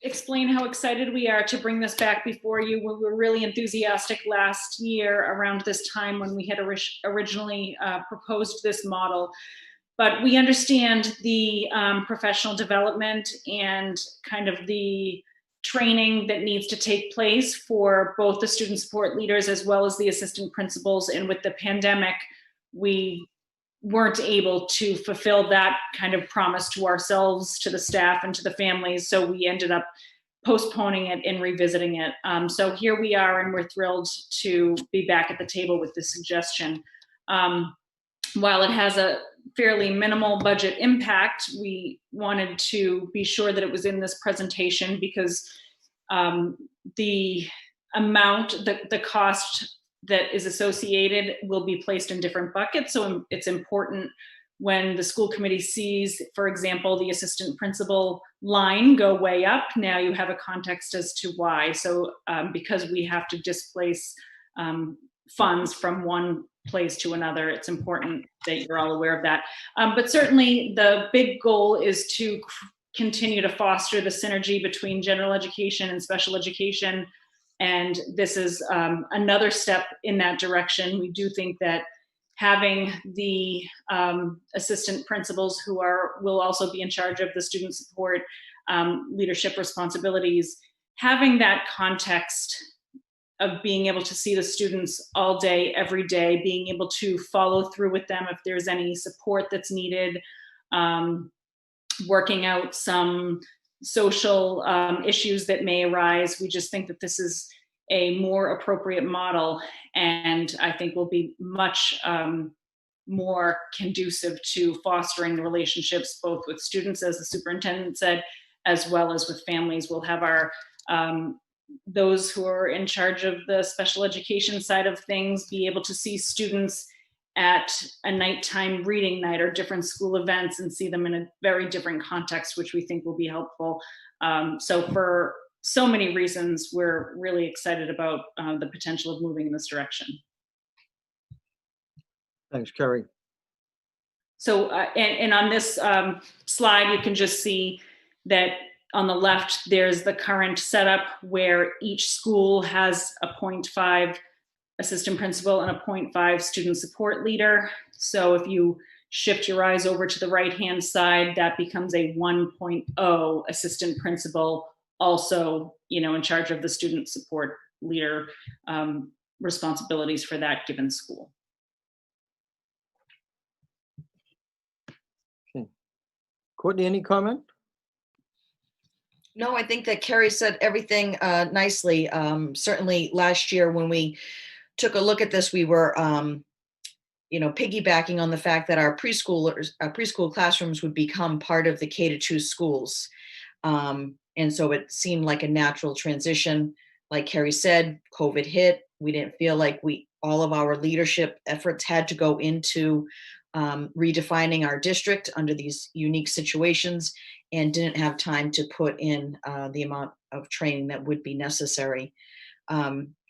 explain how excited we are to bring this back before you. We were really enthusiastic last year around this time when we had originally proposed this model. But we understand the professional development and kind of the training that needs to take place for both the student support leaders as well as the assistant principals. And with the pandemic, we weren't able to fulfill that kind of promise to ourselves, to the staff, and to the families. So we ended up postponing it and revisiting it. So here we are, and we're thrilled to be back at the table with this suggestion. While it has a fairly minimal budget impact, we wanted to be sure that it was in this presentation because the amount, the cost that is associated will be placed in different buckets. So it's important when the school committee sees, for example, the assistant principal line go way up, now you have a context as to why. So because we have to displace funds from one place to another, it's important that you're all aware of that. But certainly the big goal is to continue to foster the synergy between general education and special education. And this is another step in that direction. We do think that having the assistant principals who will also be in charge of the student support leadership responsibilities, having that context of being able to see the students all day, every day, being able to follow through with them if there's any support that's needed, working out some social issues that may arise. We just think that this is a more appropriate model, and I think will be much more conducive to fostering the relationships both with students, as the superintendent said, as well as with families. We'll have our those who are in charge of the special education side of things be able to see students at a nighttime reading night or different school events and see them in a very different context, which we think will be helpful. So for so many reasons, we're really excited about the potential of moving in this direction. Thanks, Kerry. So, and on this slide, you can just see that on the left, there's the current setup where each school has a 0.5 assistant principal and a 0.5 student support leader. So if you shift your eyes over to the right-hand side, that becomes a 1.0 assistant principal, also, in charge of the student support leader responsibilities for that given school. Okay. Courtney, any comment? No, I think that Kerry said everything nicely. Certainly last year when we took a look at this, we were, piggybacking on the fact that our preschool classrooms would become part of the K-2 schools. And so it seemed like a natural transition. Like Kerry said, COVID hit. We didn't feel like all of our leadership efforts had to go into redefining our district under these unique situations, and didn't have time to put in the amount of training that would be necessary.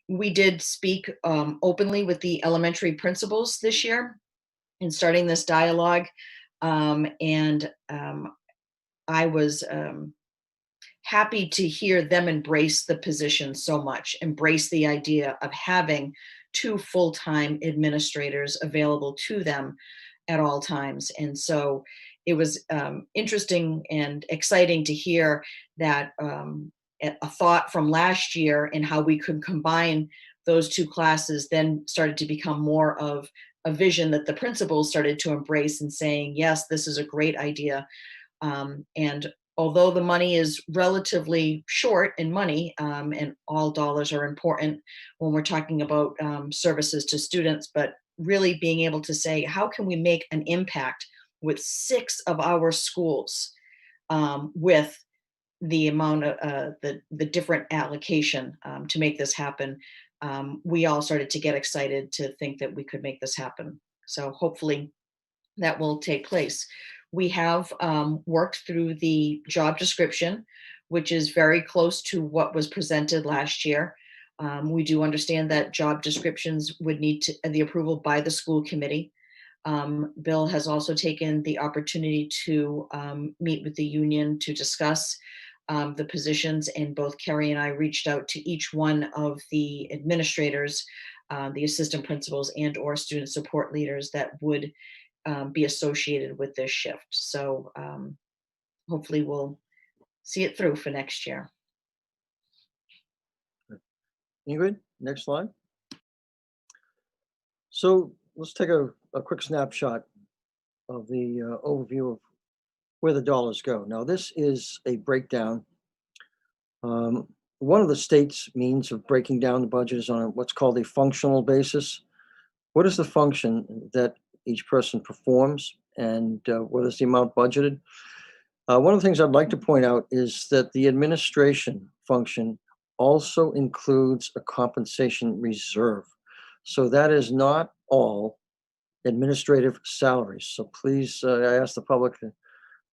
We did speak openly with the elementary principals this year in starting this dialogue. And I was happy to hear them embrace the position so much, embrace the idea of having 2 full-time administrators available to them at all times. And so it was interesting and exciting to hear that a thought from last year and how we could combine those 2 classes then started to become more of a vision that the principals started to embrace and saying, yes, this is a great idea. And although the money is relatively short in money, and all dollars are important when we're talking about services to students, but really being able to say, how can we make an impact with 6 of our schools, with the amount of the different allocation, to make this happen. We all started to get excited to think that we could make this happen. So hopefully that will take place. We have worked through the job description, which is very close to what was presented last year. We do understand that job descriptions would need the approval by the school committee. Bill has also taken the opportunity to meet with the union to discuss the positions, and both Kerry and I reached out to each one of the administrators, the assistant principals and or student support leaders that would be associated with this shift. So hopefully we'll see it through for next year. Ingrid, next slide. So let's take a quick snapshot of the overview of where the dollars go. Now, this is a breakdown. One of the state's means of breaking down the budget is on what's called a functional basis. What is the function that each person performs, and what is the amount budgeted? One of the things I'd like to point out is that the administration function also includes a compensation reserve. So that is not all administrative salaries. So please, I ask the Public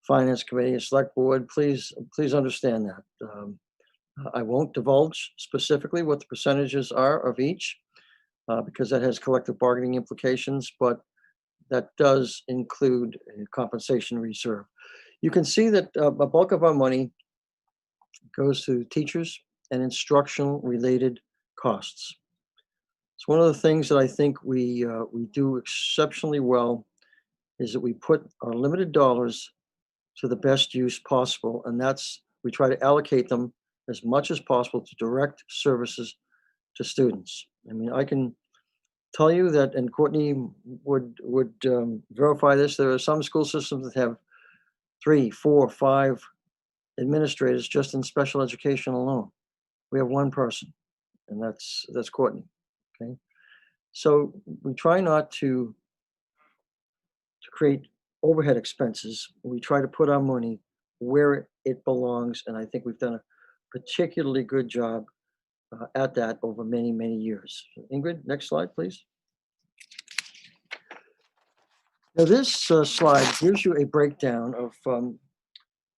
Finance Committee and Select Board, please understand that. I won't divulge specifically what the percentages are of each, because that has collective bargaining implications, but that does include a compensation reserve. You can see that a bulk of our money goes to teachers and instructional related costs. It's one of the things that I think we do exceptionally well is that we put our limited dollars to the best use possible, and that's we try to allocate them as much as possible to direct services to students. I mean, I can tell you that, and Courtney would verify this, there are some school systems that have 3, 4, 5 administrators just in special education alone. We have one person, and that's Courtney. Okay, so we try not to create overhead expenses. We try to put our money where it belongs, and I think we've done a particularly good job at that over many, many years. Ingrid, next slide, please. Now, this slide gives you a breakdown of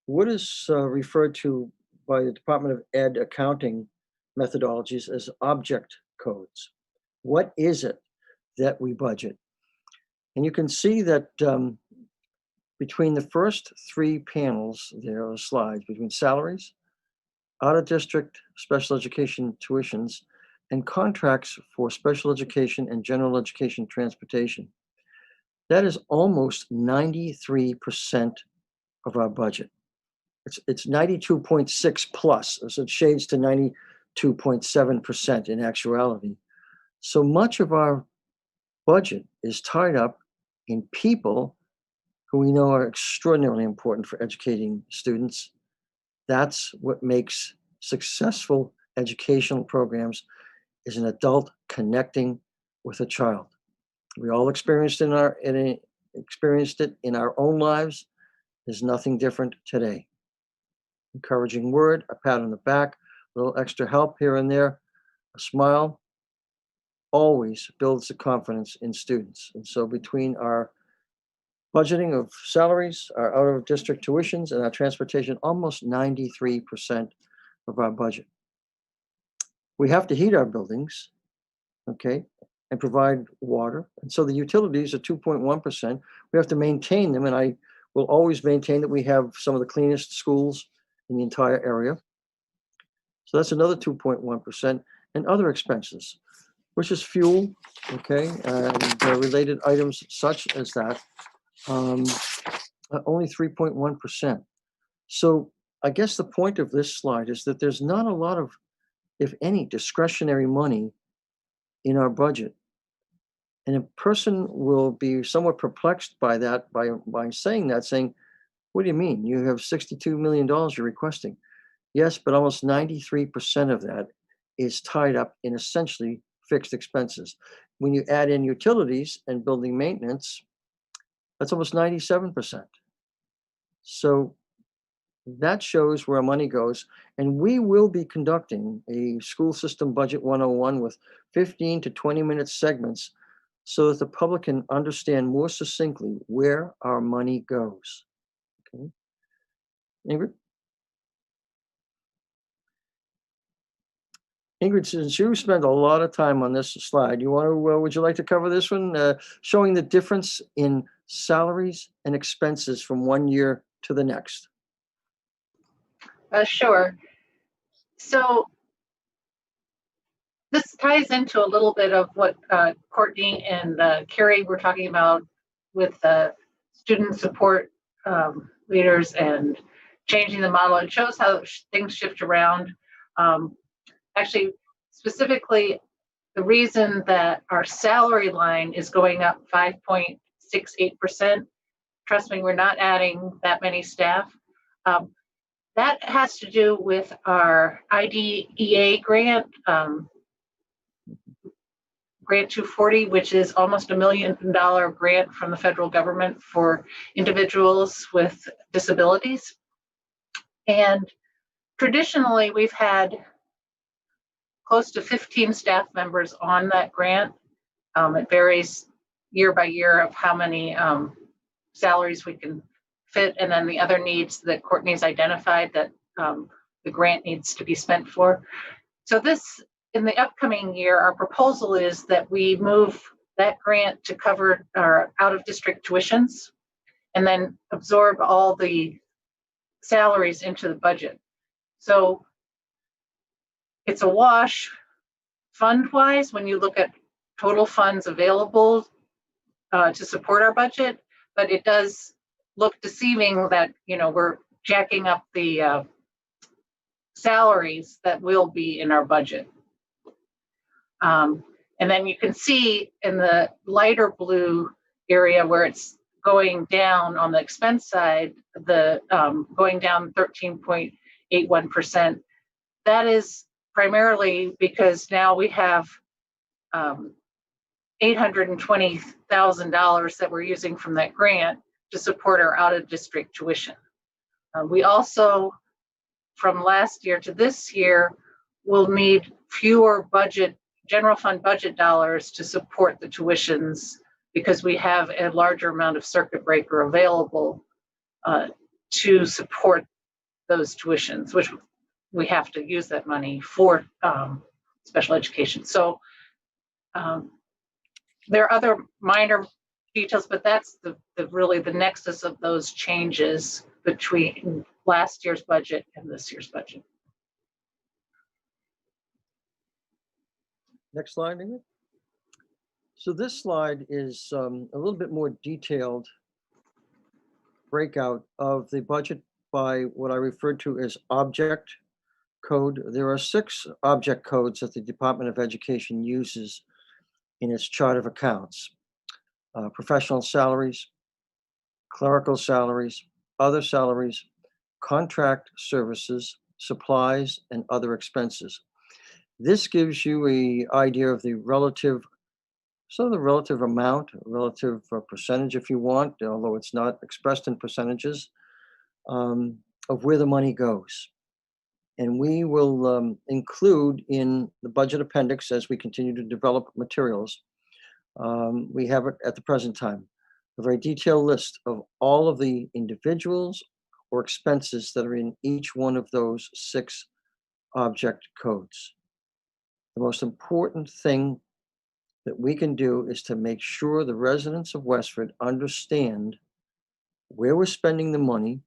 what is referred to by the Department of Ed accounting methodologies as object codes. What is it that we budget? And you can see that between the first 3 panels there are slides, between salaries, out-of-district special education tuitions, and contracts for special education and general education transportation. That is almost 93% of our budget. It's 92.6 plus, so it shades to 92.7% in actuality. So much of our budget is tied up in people who we know are extraordinarily important for educating students. That's what makes successful educational programs, is an adult connecting with a child. We all experienced it in our own lives. There's nothing different today. Encouraging word, a pat on the back, a little extra help here and there, a smile always builds the confidence in students. And so between our budgeting of salaries, our out-of-district tuitions, and our transportation, almost 93% of our budget. We have to heat our buildings, okay, and provide water. And so the utilities are 2.1%. We have to maintain them, and I will always maintain that we have some of the cleanest schools in the entire area. So that's another 2.1%, and other expenses, which is fuel, okay, and related items such as that, only 3.1%. So I guess the point of this slide is that there's not a lot of, if any, discretionary money in our budget. And a person will be somewhat perplexed by that, by saying, What do you mean? You have $62 million you're requesting. Yes, but almost 93% of that is tied up in essentially fixed expenses. When you add in utilities and building maintenance, that's almost 97%. So that shows where our money goes. And we will be conducting a school system budget 101 with 15 to 20-minute segments so that the public can understand more succinctly where our money goes. Okay. Ingrid? Ingrid, since you spent a lot of time on this slide, would you like to cover this one? Showing the difference in salaries and expenses from one year to the next. Sure. So this ties into a little bit of what Courtney and Carrie were talking about with student support leaders and changing the model. It shows how things shift around. Actually, specifically, the reason that our salary line is going up 5.68%, trust me, we're not adding that many staff. That has to do with our IDEA grant, Grant 240, which is almost $1 million grant from the federal government for individuals with disabilities. And traditionally, we've had close to 15 staff members on that grant. It varies year by year of how many salaries we can fit, and then the other needs that Courtney's identified that the grant needs to be spent for. So this, in the upcoming year, our proposal is that we move that grant to cover our out-of-district tuitions and then absorb all the salaries into the budget. So it's a wash fund-wise when you look at total funds available to support our budget, but it does look deceiving that, you know, we're jacking up the salaries that will be in our budget. And then you can see in the lighter blue area where it's going down on the expense side, the going down 13.81%. That is primarily because now we have $820,000 that we're using from that grant to support our out-of-district tuition. We also, from last year to this year, will need fewer general fund budget dollars to support the tuitions because we have a larger amount of circuit breaker available to support those tuitions, which we have to use that money for special education. So there are other minor details, but that's really the nexus of those changes between last year's budget and this year's budget. Next slide, Ingrid. So this slide is a little bit more detailed breakout of the budget by what I referred to as object code. There are 6 object codes that the Department of Education uses in its chart of accounts. Professional salaries, clerical salaries, other salaries, contract services, supplies, and other expenses. This gives you an idea of the relative amount, relative percentage if you want, although it's not expressed in percentages, of where the money goes. And we will include in the budget appendix as we continue to develop materials. We have it at the present time, a very detailed list of all of the individuals or expenses that are in each one of those 6 object codes. The most important thing that we can do is to make sure the residents of Westford understand where we're spending the money,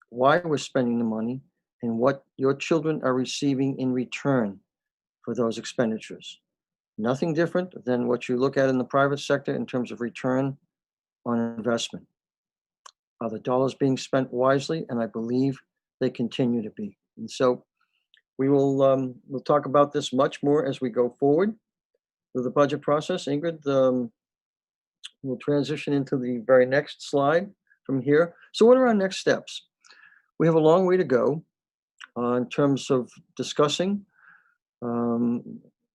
why we're spending the money, and what your children are receiving in return for those expenditures. Nothing different than what you look at in the private sector in terms of return on investment. Are the dollars being spent wisely? And I believe they continue to be. And so we will we'll talk about this much more as we go forward with the budget process. Ingrid, we'll transition into the very next slide from here. So what are our next steps? We have a long way to go in terms of discussing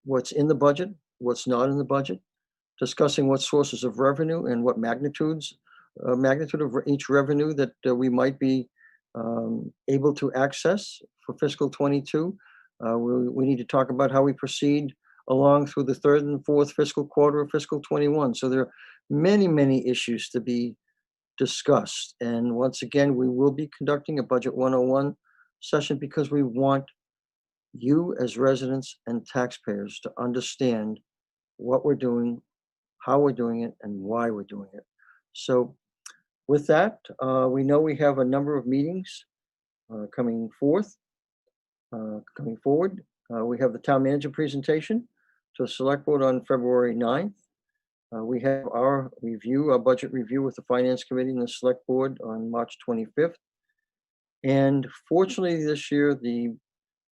what's in the budget, what's not in the budget, discussing what sources of revenue and what magnitude of each revenue that we might be able to access for fiscal 22. We need to talk about how we proceed along through the third and fourth fiscal quarter of fiscal 21. So there are many, many issues to be discussed. And once again, we will be conducting a Budget 101 session because we want you as residents and taxpayers to understand what we're doing, how we're doing it, and why we're doing it. So with that, we know we have a number of meetings coming forward. We have the town manager presentation to the select board on February 9th. We have our budget review with the finance committee and the select board on March 25th. And fortunately this year, the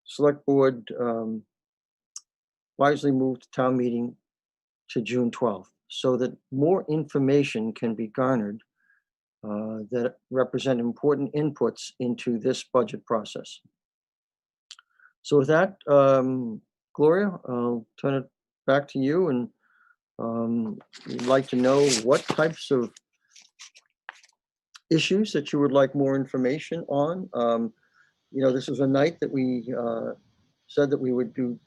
select board wisely moved the town meeting to June 12th so that more information can be garnered that represent important inputs into this budget process. So with that, Gloria, I'll turn it back to you, and we'd like to know what types of issues that you would like more information on. This was a night that we said that we would do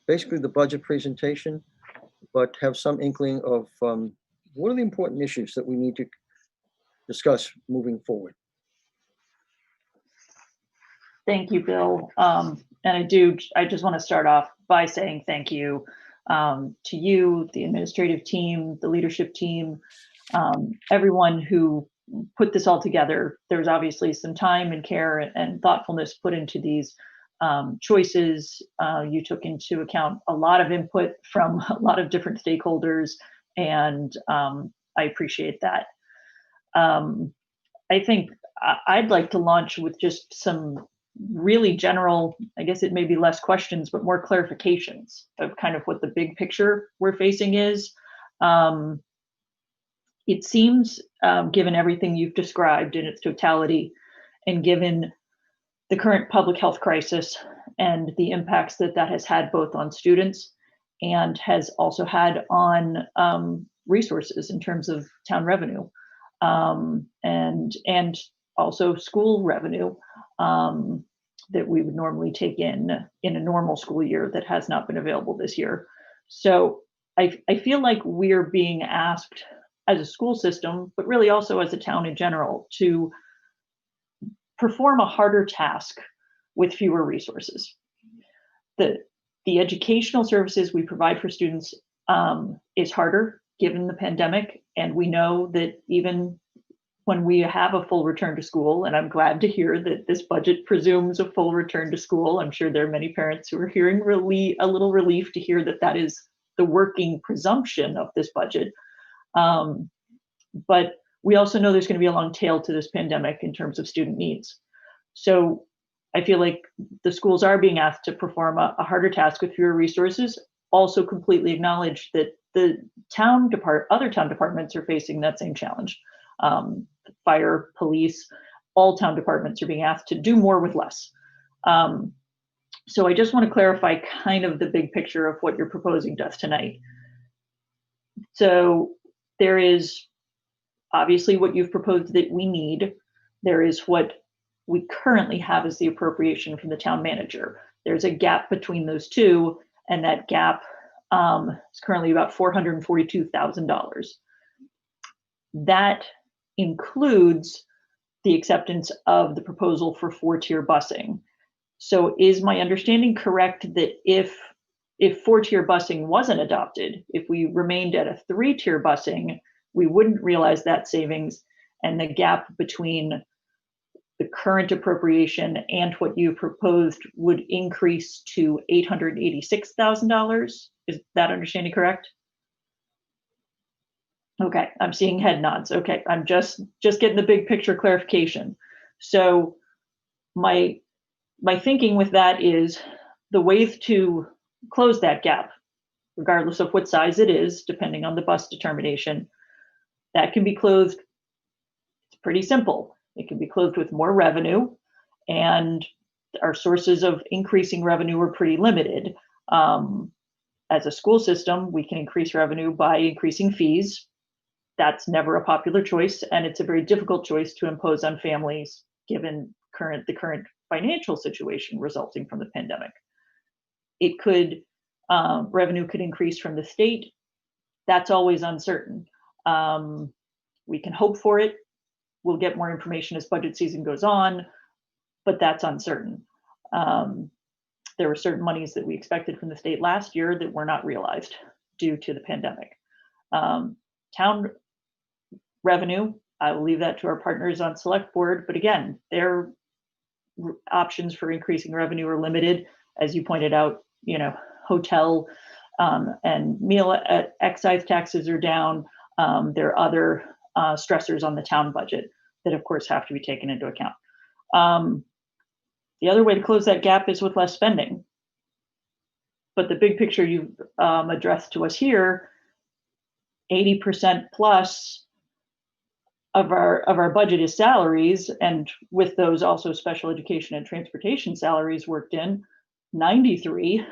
basically the budget presentation, but have some inkling of what are the important issues that we need to discuss moving forward. Thank you, Bill. And I just want to start off by saying thank you to you, the administrative team, the leadership team, everyone who put this all together. There's obviously some time and care and thoughtfulness put into these choices. You took into account a lot of input from a lot of different stakeholders, and I appreciate that. I think I'd like to launch with just some really general, I guess it may be less questions, but more clarifications of kind of what the big picture we're facing is. It seems, given everything you've described in its totality, and given the current public health crisis and the impacts that has had both on students and has also had on resources in terms of town revenue, and also school revenue that we would normally take in a normal school year that has not been available this year. So I feel like we're being asked as a school system, but really also as a town in general, to perform a harder task with fewer resources. The educational services we provide for students is harder given the pandemic, and we know that even when we have a full return to school, and I'm glad to hear that this budget presumes a full return to school. I'm sure there are many parents who are hearing a little relief to hear that is the working presumption of this budget. But we also know there's going to be a long tail to this pandemic in terms of student needs. So I feel like the schools are being asked to perform a harder task with fewer resources, also completely acknowledge that the other town departments are facing that same challenge. Fire, police, all town departments are being asked to do more with less. So I just want to clarify kind of the big picture of what you're proposing to us tonight. So there is obviously what you've proposed that we need. There is what we currently have as the appropriation from the town manager. There's a gap between those two, and that gap is currently about $442,000. That includes the acceptance of the proposal for 4-tier busing. So is my understanding correct that if 4-tier busing wasn't adopted, if we remained at a 3-tier busing, we wouldn't realize that savings, and the gap between the current appropriation and what you proposed would increase to $886,000? Is that understanding correct? Okay, I'm seeing head nods. Okay, I'm just getting the big picture clarification. So my thinking with that is the ways to close that gap, regardless of what size it is, depending on the bus determination, that can be closed. It's It's pretty simple. It can be clothed with more revenue, and our sources of increasing revenue are pretty limited. As a school system, we can increase revenue by increasing fees. That's never a popular choice, and it's a very difficult choice to impose on families given the current financial situation resulting from the pandemic. It could, revenue could increase from the state. That's always uncertain. We can hope for it. We'll get more information as budget season goes on, but that's uncertain. There were certain monies that we expected from the state last year that were not realized due to the pandemic. Town revenue, I will leave that to our partners on select board, but again, their options for increasing revenue are limited. As you pointed out, hotel and meal excise taxes are down. There are other stressors on the town budget that of course have to be taken into account. The other way to close that gap is with less spending. But the big picture you've addressed to us here, 80% plus of our budget is salaries, and with those also special education and transportation salaries worked in, 93%,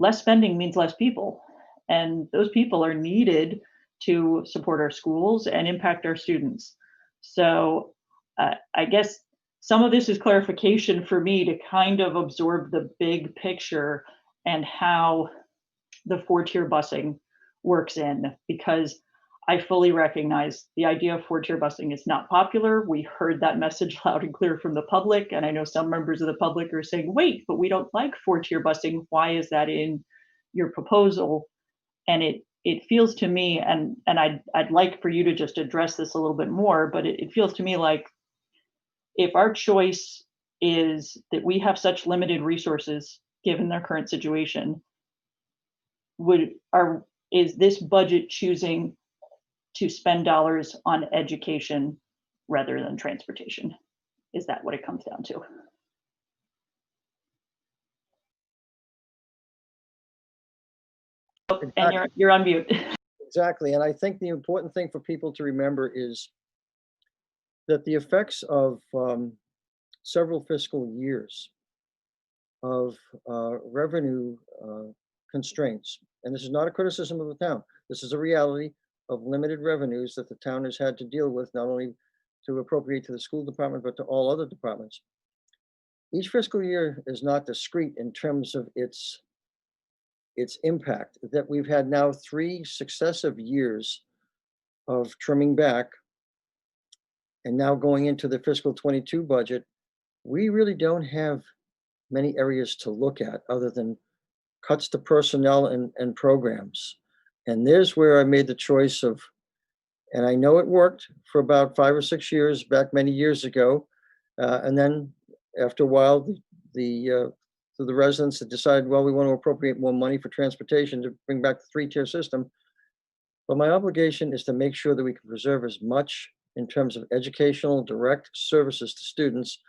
less spending means less people. And those people are needed to support our schools and impact our students. So I guess some of this is clarification for me to kind of absorb the big picture and how the 4-tier busing works in, because I fully recognize the idea of 4-tier busing is not popular. We heard that message loud and clear from the public, and I know some members of the public are saying, wait, but we don't like 4-tier busing. Why is that in your proposal? And it feels to me, and I'd like for you to just address this a little bit more, but it feels to me like if our choice is that we have such limited resources given their current situation, is this budget choosing to spend dollars on education rather than transportation? Is that what it comes down to? Oh, and you're on mute. Exactly. And I think the important thing for people to remember is that the effects of several fiscal years of revenue constraints, and this is not a criticism of the town, this is a reality of limited revenues that the town has had to deal with, not only to appropriate to the school department, but to all other departments. Each fiscal year is not discrete in terms of its impact, that we've had now 3 successive years of trimming back, and now going into the fiscal 22 budget, we really don't have many areas to look at other than cuts to personnel and programs. And there's where I made the choice of, and I know it worked for about 5 or 6 years back many years ago. And then after a while, the residents had decided, well, we want to appropriate more money for transportation to bring back the 3-tier system. But my obligation is to make sure that we can preserve as much in terms of educational direct services to students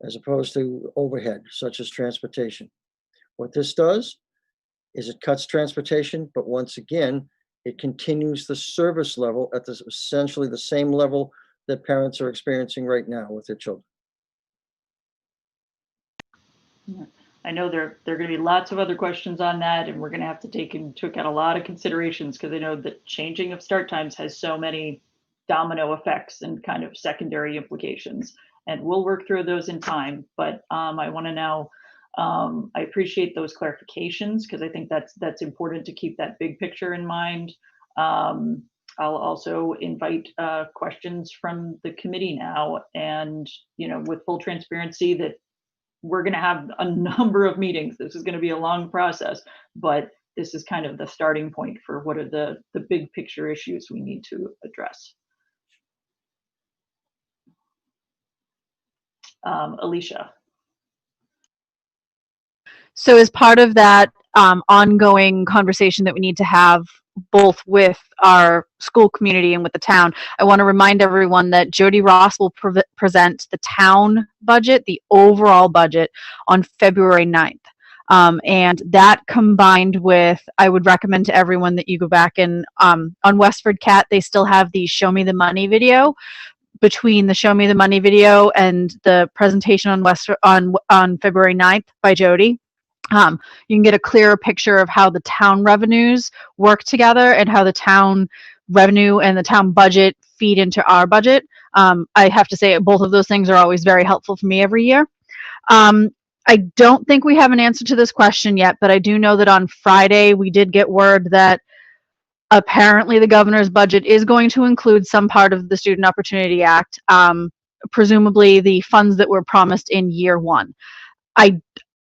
as opposed to overhead, such as transportation. What this does is it cuts transportation, but once again, it continues the service level at essentially the same level that parents are experiencing right now with their children. I know there are going to be lots of other questions on that, and we're going to have to take into account a lot of considerations, because I know that changing of start times has so many domino effects and kind of secondary implications, and we'll work through those in time. But I want to now, I appreciate those clarifications, because I think that's important to keep that big picture in mind. I'll also invite questions from the committee now, and with full transparency that we're going to have a number of meetings. This is going to be a long process, but this is kind of the starting point for what are the big picture issues we need to address. Alicia. So as part of that ongoing conversation that we need to have both with our school community and with the town, I want to remind everyone that Jody Ross will present the town budget, the overall budget, on February 9th. And that combined with, I would recommend to everyone that you go back and on Westford Cat, they still have the Show Me the Money video. Between the Show Me the Money video and the presentation on February 9th by Jody, you can get a clearer picture of how the town revenues work together and how the town revenue and the town budget feed into our budget. I have to say both of those things are always very helpful for me every year. I don't think we have an answer to this question yet, but I do know that on Friday we did get word that apparently the governor's budget is going to include some part of the Student Opportunity Act, presumably the funds that were promised in year one.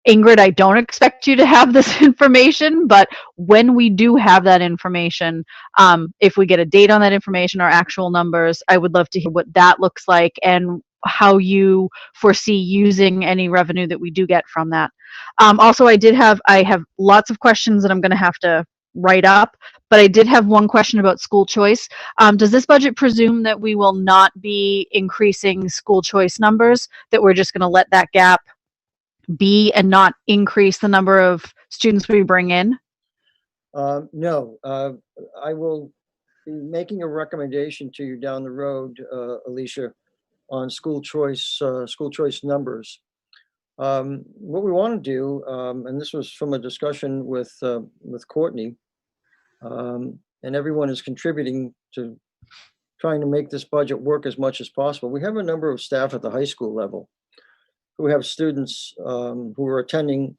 Ingrid, I don't expect you to have this information, but when we do have that information, if we get a date on that information or actual numbers, I would love to hear what that looks like and how you foresee using any revenue that we do get from that. Also, I have lots of questions that I'm going to have to write up, but I did have one question about school choice. Does this budget presume that we will not be increasing school choice numbers, that we're just going to let that gap be and not increase the number of students we bring in? No, I will be making a recommendation to you down the road, Alicia, on school choice numbers. What we want to do, and this was from a discussion with Courtney, and everyone is contributing to trying to make this budget work as much as possible. We have a number of staff at the high school level who have students who are attending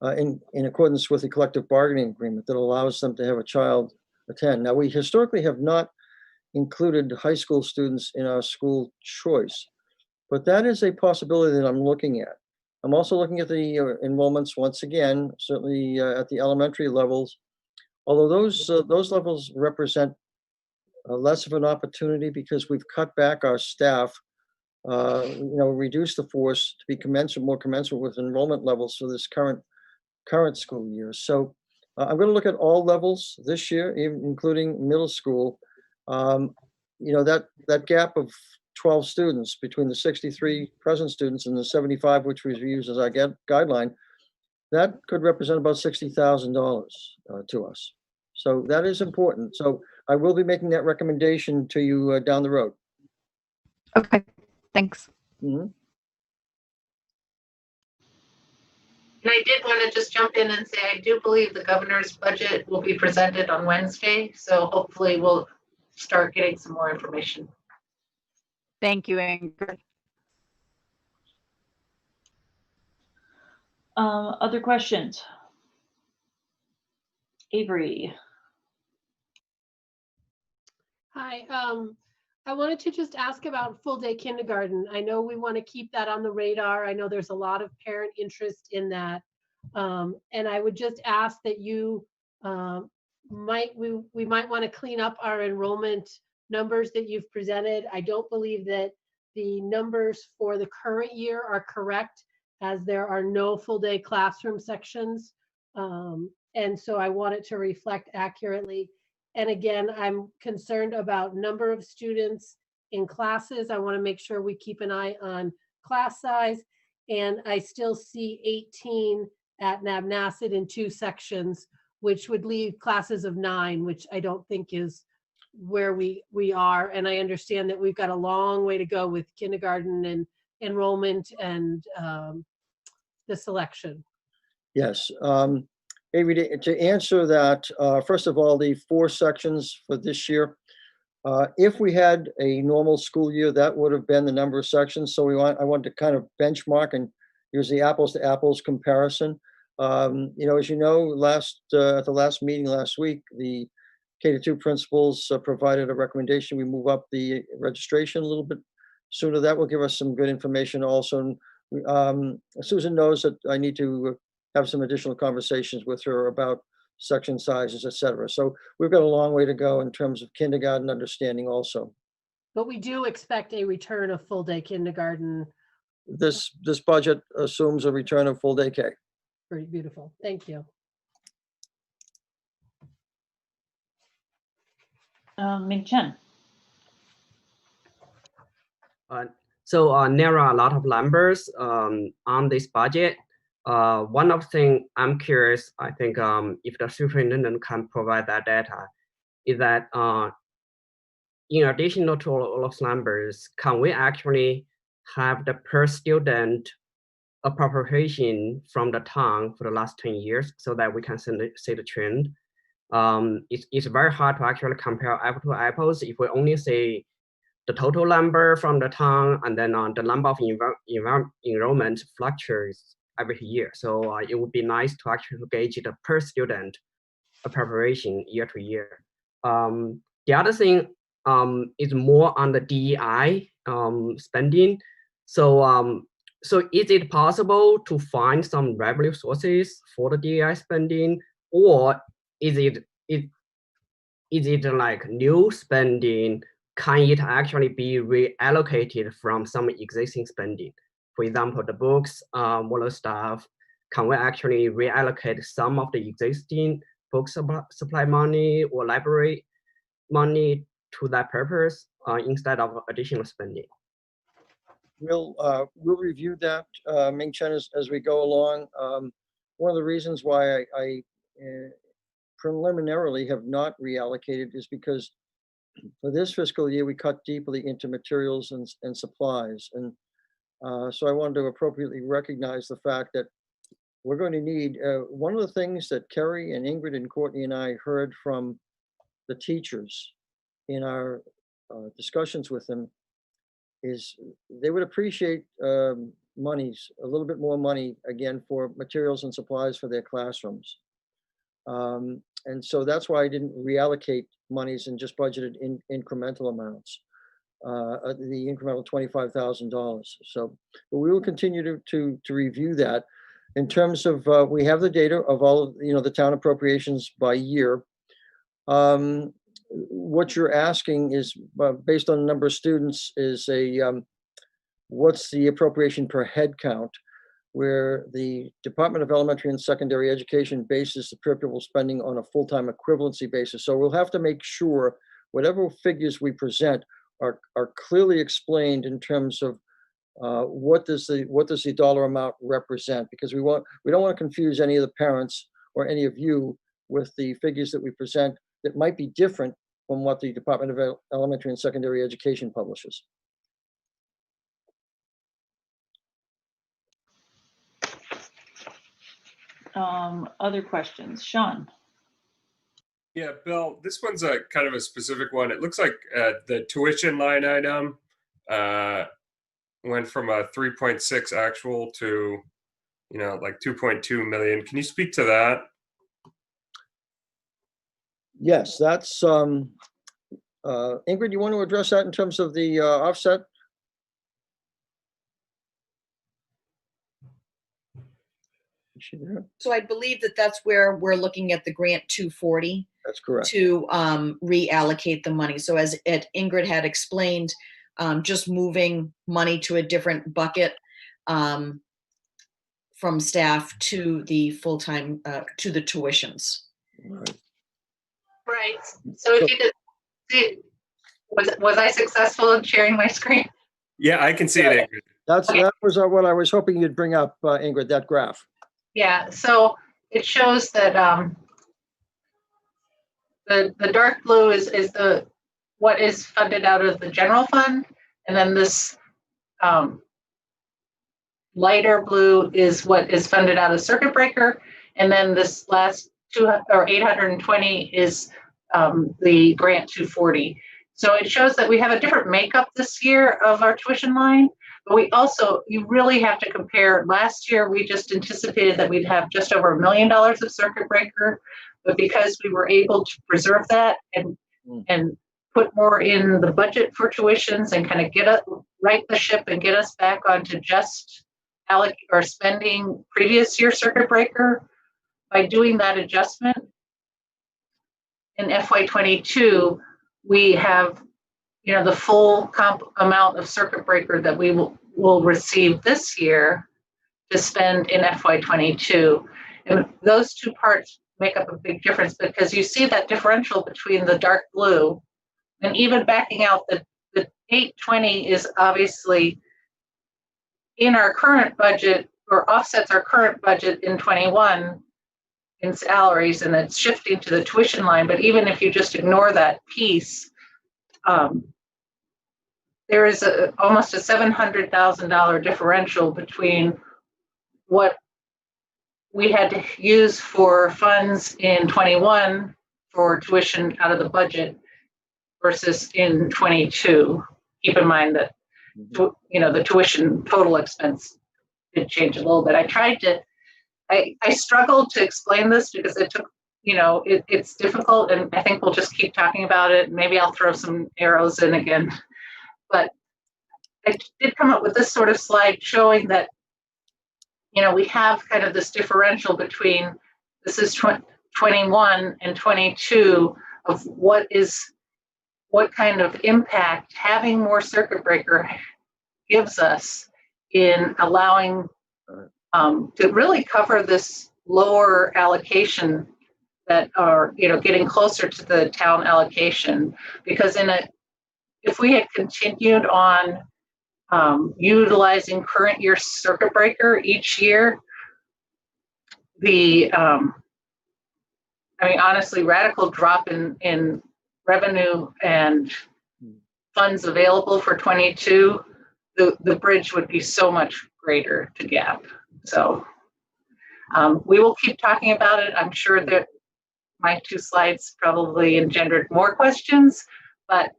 in accordance with the collective bargaining agreement that allows them to have a child attend. Now, we historically have not included high school students in our school choice, but that is a possibility that I'm looking at. I'm also looking at the enrollments once again, certainly at the elementary levels, although those levels represent less of an opportunity because we've cut back our staff, reduced the force to be more commensurate with enrollment levels for this current school year. So I'm going to look at all levels this year, including middle school. That gap of 12 students between the 63 present students and the 75, which we use as our guideline, that could represent about $60,000 to us. So that is important. So I will be making that recommendation to you down the road. Okay, thanks. Mm-hmm. And I did want to just jump in and say, I do believe the governor's budget will be presented on Wednesday. So hopefully we'll start getting some more information. Thank you, Ingrid. Other questions? Avery. Hi, I wanted to just ask about full day kindergarten. I know we want to keep that on the radar. I know there's a lot of parent interest in that. And I would just ask that you we might want to clean up our enrollment numbers that you've presented. I don't believe that the numbers for the current year are correct, as there are no full day classroom sections. And so I want it to reflect accurately. And again, I'm concerned about number of students in classes. I want to make sure we keep an eye on class size. And I still see 18 at Nabnasset in 2 sections, which would leave classes of 9, which I don't think is where we are. And I understand that we've got a long way to go with kindergarten and enrollment and the selection. Yes. Avery, to answer that, first of all, the 4 sections for this year, if we had a normal school year, that would have been the number of sections. So I want to kind of benchmark and use the apples to apples comparison. As you know, at the last meeting last week, the K-2 principals provided a recommendation. We move up the registration a little bit sooner. That will give us some good information also. Susan knows that I need to have some additional conversations with her about section sizes, et cetera. So we've got a long way to go in terms of kindergarten understanding also. But we do expect a return of full day kindergarten. This budget assumes a return of full day K. Very beautiful. Thank you. Ming Chen. So there are a lot of numbers on this budget. one of the things I'm curious, I think if the superintendent can provide that data, is that in addition to all of numbers, can we actually have the per student appropriation from the town for the last 10 years so that we can see the trend? It's very hard to actually compare apples to apples if we only see the total number from the town and then the number of enrollment fluctuates every year. So it would be nice to actually gauge the per student appropriation year to year. The other thing is more on the DEI spending. So is it possible to find some revenue sources for the DEI spending, or is it like new spending? Can it actually be reallocated from some existing spending? For example, the books, all stuff. Can we actually reallocate some of the existing book supply money or library money to that purpose instead of additional spending? We'll review that, Ming Chen, as we go along. One of the reasons why I preliminarily have not reallocated is because for this fiscal year, we cut deeply into materials and supplies. And so I wanted to appropriately recognize the fact that we're going to need, one of the things that Kerry and Ingrid and Courtney and I heard from the teachers in our discussions with them is they would appreciate monies, a little bit more money, again, for materials and supplies for their classrooms. And so that's why I didn't reallocate monies and just budgeted incremental amounts, the incremental $25,000. So but we will continue to review that. In terms of, we have the data of all of, the town appropriations by year. What you're asking is, based on the number of students, is what's the appropriation per head count, where the Department of Elementary and Secondary Education bases the pupil spending on a full-time equivalency basis. So we'll have to make sure whatever figures we present are clearly explained in terms of what does the dollar amount represent, because we don't want to confuse any of the parents or any of you with the figures that we present that might be different from what the Department of Elementary and Secondary Education publishes. Other questions? Sean? Yeah, Bill, this one's a kind of a specific one. It looks like the tuition line item went from a 3.6 actual to, like 2.2 million. Can you speak to that? Yes, that's, Ingrid, you want to address that in terms of the offset? Is she there? So I believe that's where we're looking at the grant 240. That's correct. To reallocate the money. So as Ingrid had explained, just moving money to a different bucket from staff to the full-time, to the tuitions. Right. So if you could see, was I successful in sharing my screen? Yeah, I can see it, Ingrid. That was what I was hoping you'd bring up, Ingrid, that graph. Yeah, so it shows that the dark blue is what is funded out of the general fund, and then this lighter blue is what is funded out of circuit breaker, and then this last 820 is the grant 240. So it shows that we have a different makeup this year of our tuition line, but you really have to compare. Last year, we just anticipated that we'd have just over $1 million of circuit breaker, but because we were able to preserve that and put more in the budget for tuitions and kind of right the ship and get us back onto just spending previous year circuit breaker, by doing that adjustment in FY22, we have, the full amount of circuit breaker that we will receive this year to spend in FY22. And those two parts make up a big difference, because you see that differential between the dark blue and even backing out the 820 is obviously in our current budget. or offsets our current budget in 21 in salaries, and it's shifting to the tuition line. But even if you just ignore that piece, there is almost a $700,000 differential between what we had to use for funds in 21 for tuition out of the budget versus in 22. Keep in mind that, the tuition total expense did change a little bit. I struggled to explain this because it took, it's difficult, and I think we'll just keep talking about it. Maybe I'll throw some arrows in again. But I did come up with this sort of slide showing that, we have kind of this differential between, this is 21 and 22 of what kind of impact having more circuit breaker gives us in allowing to really cover this lower allocation that are, getting closer to the town allocation. Because if we had continued on utilizing current year circuit breaker each year, honestly, radical drop in revenue and funds available for 22, the bridge would be so much greater to gap. So we will keep talking about it. I'm sure that my 2 slides probably engendered more questions, but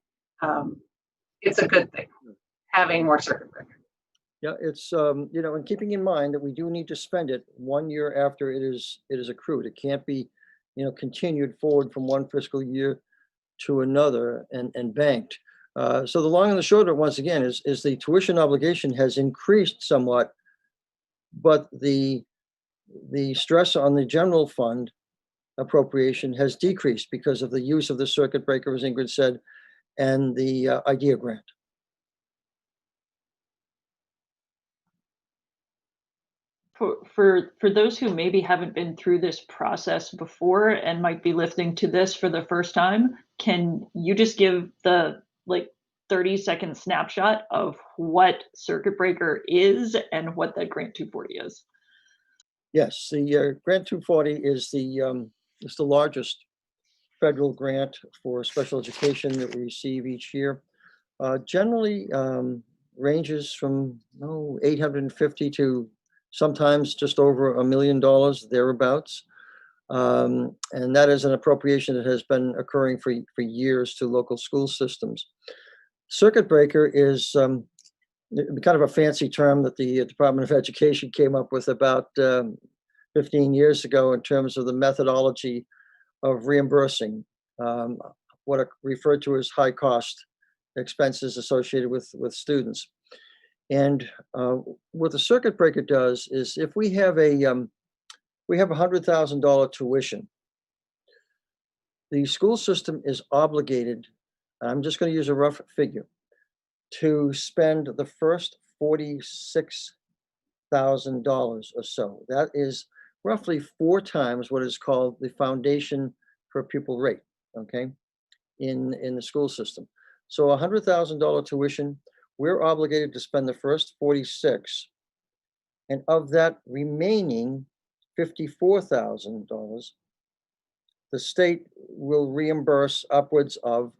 it's a good thing having more circuit breaker. Yeah, it's, and keeping in mind that we do need to spend it 1 year after it is accrued. It can't be, continued forward from one fiscal year to another and banked. So the long and the short of it, once again, is the tuition obligation has increased somewhat, but the stress on the general fund appropriation has decreased because of the use of the circuit breaker, as Ingrid said, and the IDEA grant. For those who maybe haven't been through this process before and might be listening to this for the first time, can you just give the 30-second snapshot of what circuit breaker is and what that grant 240 is? Yes, the grant 240 is the largest federal grant for special education that we receive each year. Generally ranges from $850 to sometimes just over $1 million, thereabouts. And that is an appropriation that has been occurring for years to local school systems. Circuit breaker is kind of a fancy term that the Department of Education came up with about 15 years ago in terms of the methodology of reimbursing what are referred to as high cost expenses associated with students. And what the circuit breaker does is, if we have $100,000 tuition, the school system is obligated, I'm just going to use a rough figure, to spend the first $46,000 or so. That is roughly 4 times what is called the foundation per pupil rate, okay, in the school system. So $100,000 tuition, we're obligated to spend the first 46, and of that remaining $54,000, the state will reimburse upwards of,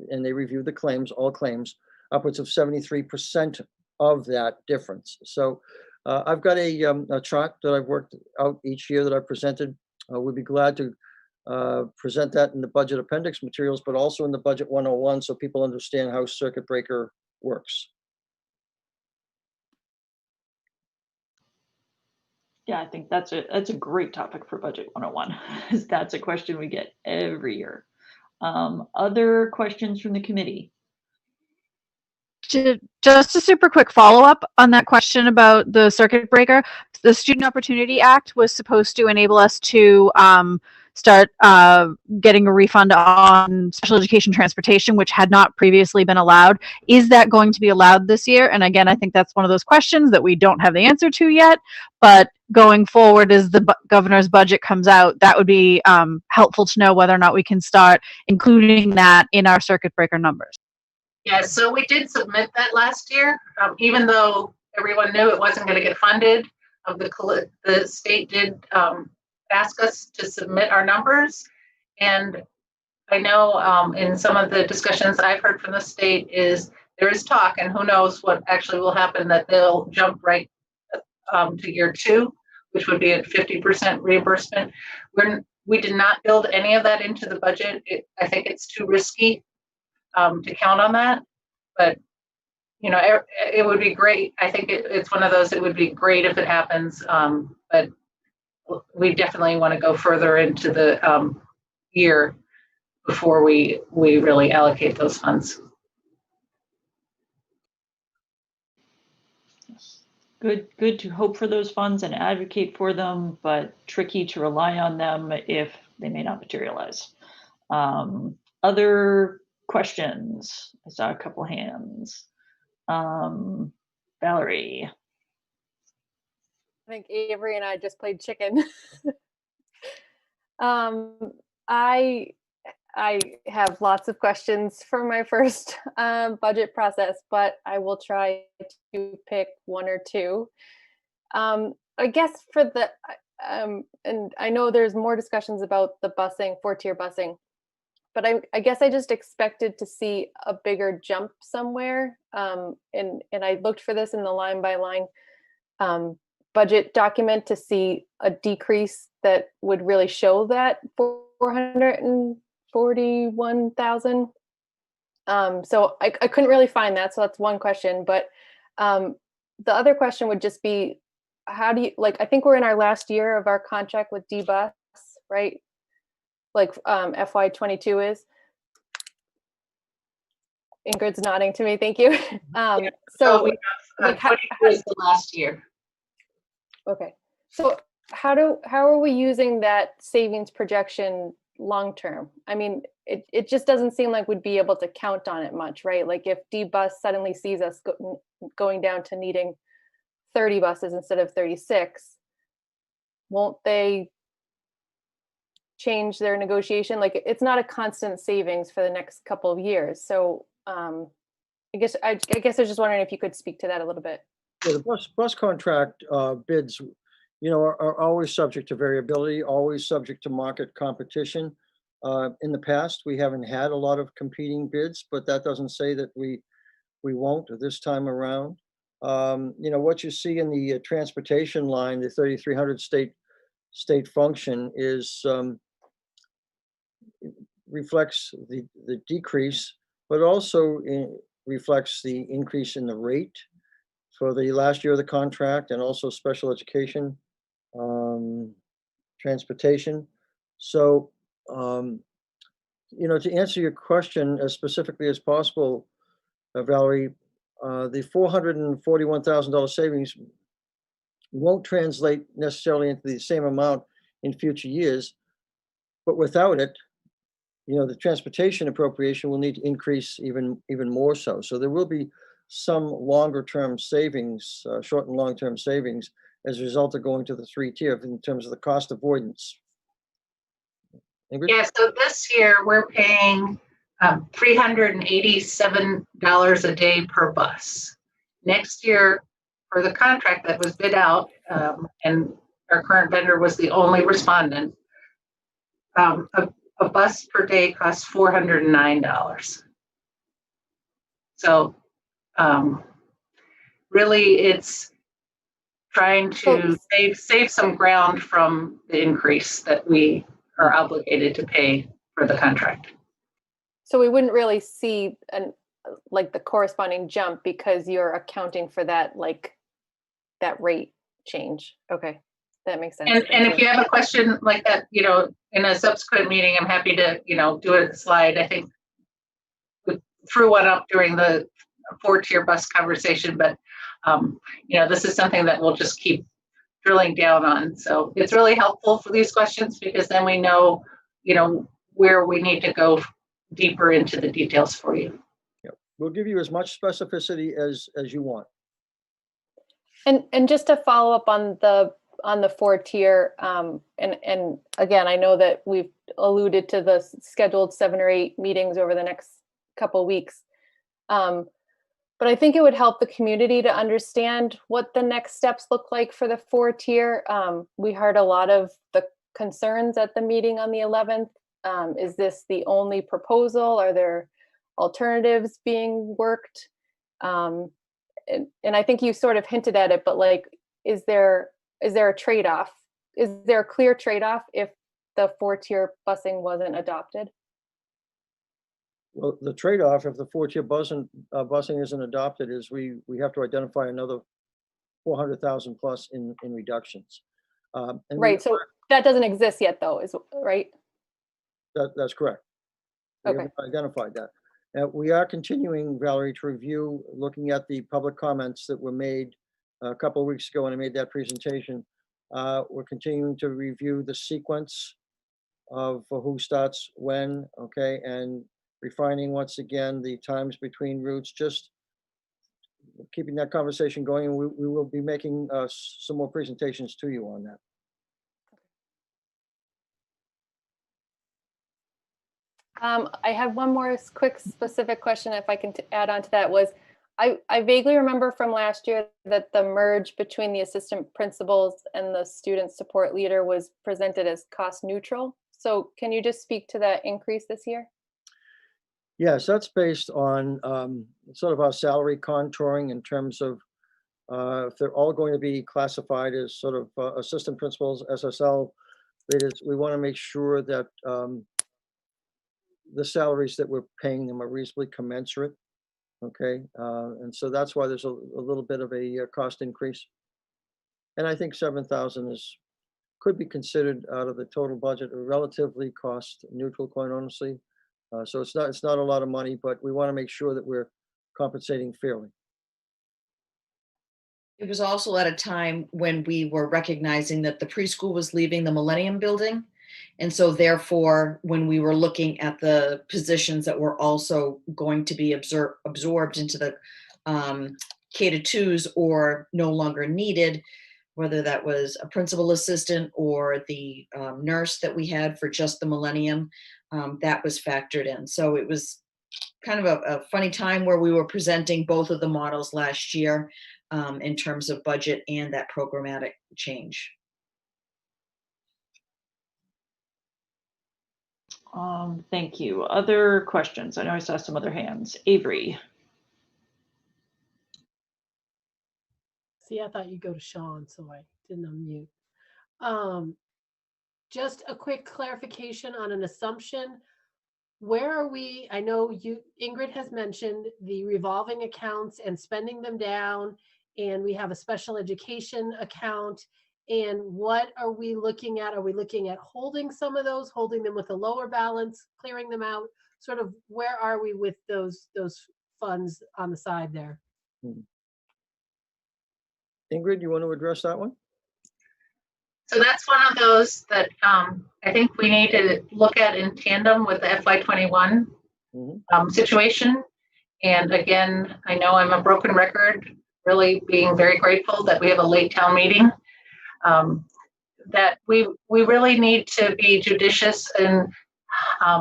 and they review the claims, all claims, upwards of 73% of that difference. So I've got a chart that I've worked out each year that I've presented. We'd be glad to present that in the budget appendix materials, but also in the budget 101, so people understand how circuit breaker works. Yeah, I think that's a great topic for budget 101. That's a question we get every year. Other questions from the committee? Just a super quick follow-up on that question about the circuit breaker. The Student Opportunity Act was supposed to enable us to start getting a refund on special education transportation, which had not previously been allowed. Is that going to be allowed this year? And again, I think that's one of those questions that we don't have the answer to yet, but going forward, as the governor's budget comes out, that would be helpful to know whether or not we can start including that in our circuit breaker numbers. Yeah, so we did submit that last year, even though everyone knew it wasn't going to get funded. The state did ask us to submit our numbers, and I know in some of the discussions I've heard from the state is there is talk, and who knows what actually will happen, that they'll jump right to year 2, which would be at 50% reimbursement. We did not build any of that into the budget. I think it's too risky to count on that, but you know, it would be great. I think it's one of those, it would be great if it happens, but we definitely want to go further into the year before we really allocate those funds. Good to hope for those funds and advocate for them, but tricky to rely on them if they may not materialize. Other questions? I saw a couple hands. Valerie. I think Avery and I just played chicken. I have lots of questions for my first budget process, but I will try to pick one or two. I guess for the, and I know there's more discussions about the busing, 4-tier busing, but I guess I just expected to see a bigger jump somewhere. And I looked for this in the line by line budget document to see a decrease that would really show that 441,000. So I couldn't really find that. So that's one question. But the other question would just be, how do you, like, I think we're in our last year of our contract with D-Bus, right? Like FY22 is. Ingrid's nodding to me. Thank you. So we have, like, how is the last year. Okay. So how are we using that savings projection long term? I mean, it just doesn't seem like we'd be able to count on it much, right? Like if D-Bus suddenly sees us going down to needing 30 buses instead of 36, won't they change their negotiation? Like it's not a constant savings for the next couple of years. So I guess I was just wondering if you could speak to that a little bit. Yeah, the bus contract bids, you know, are always subject to variability, always subject to market competition. In the past, we haven't had a lot of competing bids, but that doesn't say that we won't this time around. You know, what you see in the transportation line, the 3,300 state function is reflects the decrease, but also reflects the increase in the rate for the last year of the contract, and also special education transportation. So, you know, to answer your question as specifically as possible, Valerie, the $441,000 savings won't translate necessarily into the same amount in future years, but without it, you know, the transportation appropriation will need to increase even more so. So there will be some longer term savings, short and long term savings, as a result of going to the 3-tier in terms of the cost avoidance. Ingrid? Yeah, so this year we're paying $387 a day per bus. Next year, for the contract that was bid out, and our current vendor was the only respondent, a bus per day costs $409. So really it's trying to save some ground from the increase that we are obligated to pay for the contract. So we wouldn't really see like the corresponding jump because you're accounting for that, like that rate change. Okay, that makes sense. And if you have a question like that, you know, in a subsequent meeting, I'm happy to, you know, do a slide. I think we threw one up during the 4-tier bus conversation, but you know, this is something that we'll just keep drilling down on. So it's really helpful for these questions because then we know, you know, where we need to go deeper into the details for you. Yep. We'll give you as much specificity as you want. And just to follow up on the 4-tier, and again, I know that we've alluded to the scheduled 7 or 8 meetings over the next couple of weeks. But I think it would help the community to understand what the next steps look like for the 4-tier. We heard a lot of the concerns at the meeting on the 11th. Is this the only proposal? Are there alternatives being worked? And I think you sort of hinted at it, but like, is there a trade-off? Is there a clear trade-off if the 4-tier busing wasn't adopted? Well, the trade-off, if the 4-tier busing isn't adopted, is we have to identify another 400,000 plus in reductions. And Right, so that doesn't exist yet though, is right? That's correct. We Okay. haven't identified that. We are continuing, Valerie, to review, looking at the public comments that were made a couple of weeks ago when I made that presentation. We're continuing to review the sequence of who starts when, okay, and refining once again the times between routes, just keeping that conversation going. And we will be making some more presentations to you on that. I have one more quick specific question, if I can add on to that, was I vaguely remember from last year that the merge between the assistant principals and the student support leader was presented as cost neutral. So can you just speak to that increase this year? Yes, that's based on sort of our salary contouring in terms of if they're all going to be classified as sort of assistant principals, SSL leaders. We want to make sure that the salaries that we're paying them are reasonably commensurate. Okay, and so that's why there's a little bit of a cost increase. And I think 7,000 could be considered out of the total budget a relatively cost neutral, quite honestly. So it's not a lot of money, but we want to make sure that we're compensating fairly. It was also at a time when we were recognizing that the preschool was leaving the Millennium Building. And so therefore, when we were looking at the positions that were also going to be absorbed into the K-2s or no longer needed, whether that was a principal assistant or the nurse that we had for just the Millennium, that was factored in. So it was kind of a funny time where we were presenting both of the models last year in terms of budget and that programmatic change. Thank you. Other questions? I know I saw some other hands. Avery. See, I thought you'd go to Sean, so I didn't unmute. Just a quick clarification on an assumption. Where are we? I know Ingrid has mentioned the revolving accounts and spending them down, and we have a special education account. And what are we looking at? Are we looking at holding some of those, holding them with a lower balance, clearing them out? Sort of where are we with those funds on the side there? Ingrid, you want to address that one? So that's one of those that I think we need to look at in tandem with the FY21 situation. And again, I know I'm a broken record, really being very grateful that we have a late town meeting. That we really need to be judicious in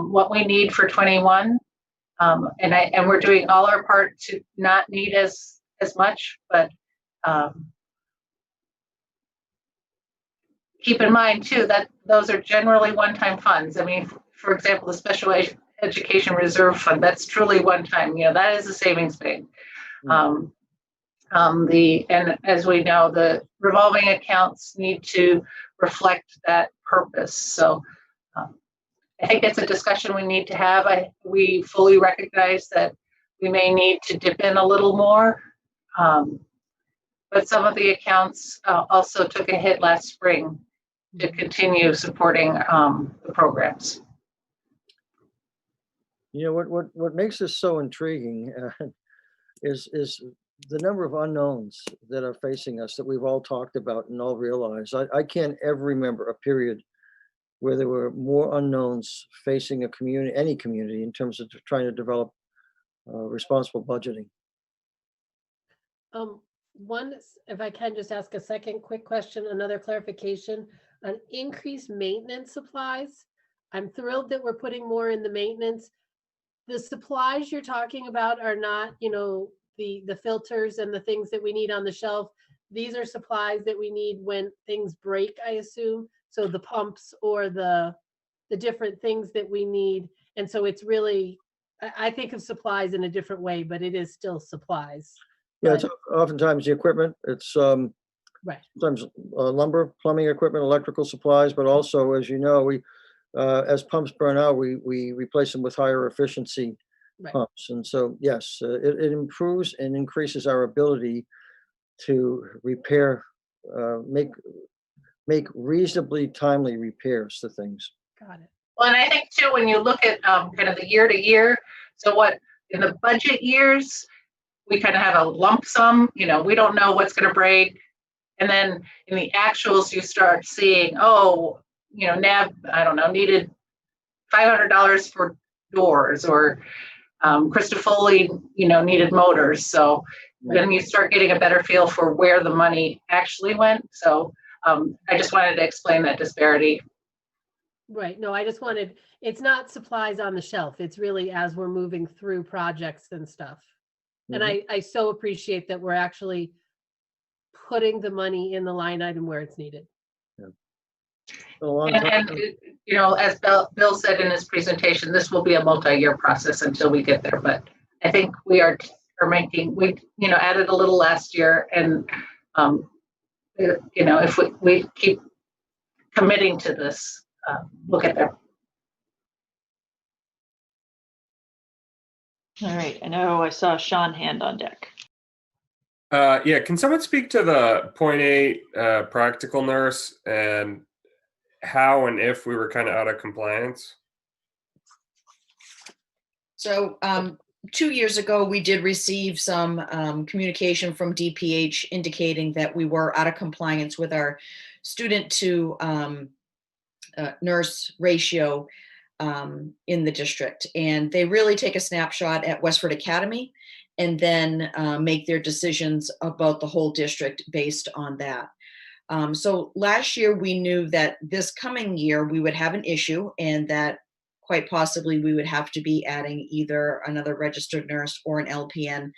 what we need for 21. And we're doing all our part to not need as much, but keep in mind too that those are generally one-time funds. I mean, for example, the Special Education Reserve Fund, that's truly one-time. You know, that is a savings bank. And as we know, the revolving accounts need to reflect that purpose. So I think it's a discussion we need to have. We fully recognize that we may need to dip in a little more. But some of the accounts also took a hit last spring to continue supporting the programs. You know, what makes this so intriguing is the number of unknowns that are facing us that we've all talked about and all realized. I can't ever remember a period where there were more unknowns facing a community, any community, in terms of trying to develop responsible budgeting. One, if I can just ask a second quick question, another clarification on increased maintenance supplies. I'm thrilled that we're putting more in the maintenance. The supplies you're talking about are not, you know, the filters and the things that we need on the shelf. These are supplies that we need when things break, I assume. So the pumps or the different things that we need. And so it's really, I think of supplies in a different way, but it is still supplies. Yeah, it's But- oftentimes the equipment. It's Right. sometimes lumber, plumbing equipment, electrical supplies, but also, as you know, we as pumps burn out, we replace them with higher efficiency Right. pumps. And so, yes, it improves and increases our ability to repair, make reasonably timely repairs to things. Got it. Well, and I think too, when you look at kind of the year to year, so what in the budget years, we kind of have a lump sum, we don't know what's going to break. And then in the actuals, you start seeing, oh, NAB, I don't know, needed $500 for doors, or Krista Foley, needed motors. So then you start getting a better feel for where the money actually went. So I just wanted to explain that disparity. Right. No, I just wanted, it's not supplies on the shelf. It's really as we're moving through projects and stuff. And I so appreciate that we're actually putting the money in the line item where it's needed. A long And, time. as Bill said in his presentation, this will be a multi-year process until we get there. But I think we are making, we added a little last year, and if we keep committing to this, we'll get there. All right, I know I saw Sean hand on deck. Yeah, can someone speak to the 0.8 practical nurse and how and if we were kind of out of compliance? So 2 years ago, we did receive some communication from DPH indicating that we were out of compliance with our student to nurse ratio in the district. And they really take a snapshot at Westford Academy and then make their decisions about the whole district based on that. So last year, we knew that this coming year, we would have an issue, and that quite possibly we would have to be adding either another registered nurse or an LPN,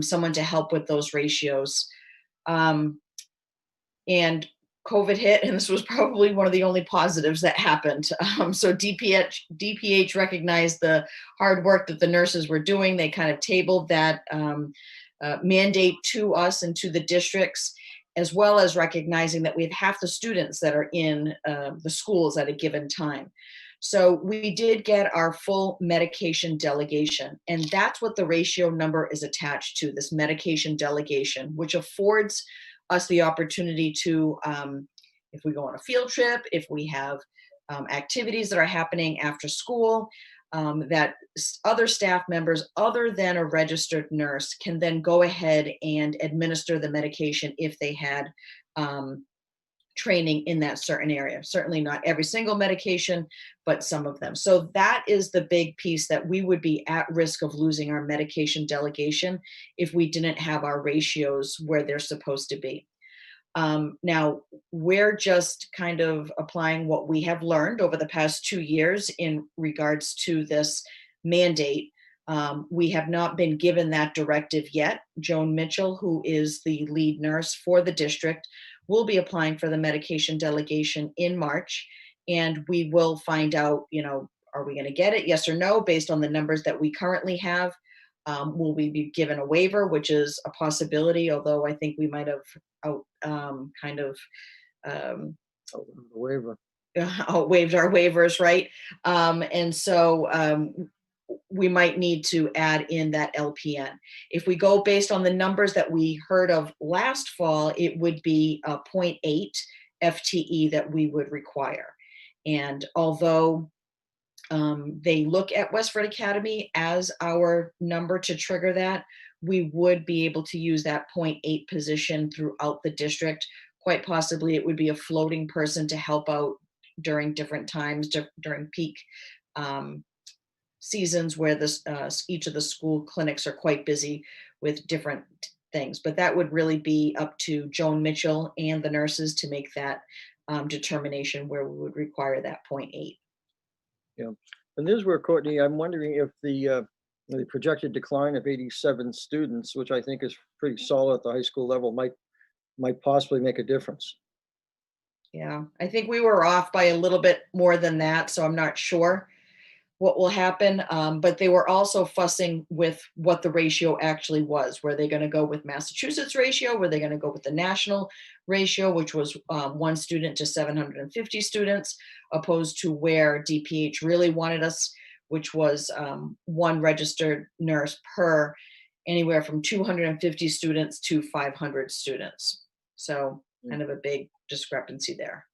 someone to help with those ratios. And COVID hit, and this was probably one of the only positives that happened. So DPH recognized the hard work that the nurses were doing. They kind of tabled that mandate to us and to the districts, as well as recognizing that we have half the students that are in the schools at a given time. So we did get our full medication delegation, and that's what the ratio number is attached to, this medication delegation, which affords us the opportunity to, if we go on a field trip, if we have activities that are happening after school, that other staff members other than a registered nurse can then go ahead and administer the medication if they had training in that certain area. Certainly not every single medication, but some of them. So that is the big piece, that we would be at risk of losing our medication delegation if we didn't have our ratios where they're supposed to be. Now, we're just kind of applying what we have learned over the past 2 years in regards to this mandate. We have not been given that directive yet. Joan Mitchell, who is the lead nurse for the district, will be applying for the medication delegation in March, and we will find out, are we going to get it, yes or no, based on the numbers that we currently have. Will we be given a waiver, which is a possibility, although I think we might have Waiver. waived our waivers, right? And so we might need to add in that LPN. If we go based on the numbers that we heard of last fall, it would be a 0.8 FTE that we would require. And although they look at Westford Academy as our number to trigger that, we would be able to use that 0.8 position throughout the district. Quite possibly it would be a floating person to help out during different times, during peak seasons where each of the school clinics are quite busy with different things. But that would really be up to Joan Mitchell and the nurses to make that determination where we would require that 0.8. Yeah, and this is where, Courtney, I'm wondering if the the projected decline of 87 students, which I think is pretty solid at the high school level, might possibly make a difference. Yeah, I think we were off by a little bit more than that, so I'm not sure what will happen. But they were also fussing with what the ratio actually was. Were they going to go with Massachusetts ratio? Were they going to go with the national ratio, which was 1 student to 750 students, opposed to where DPH really wanted us, which was 1 registered nurse per anywhere from 250 students to 500 students. So kind of a big discrepancy there.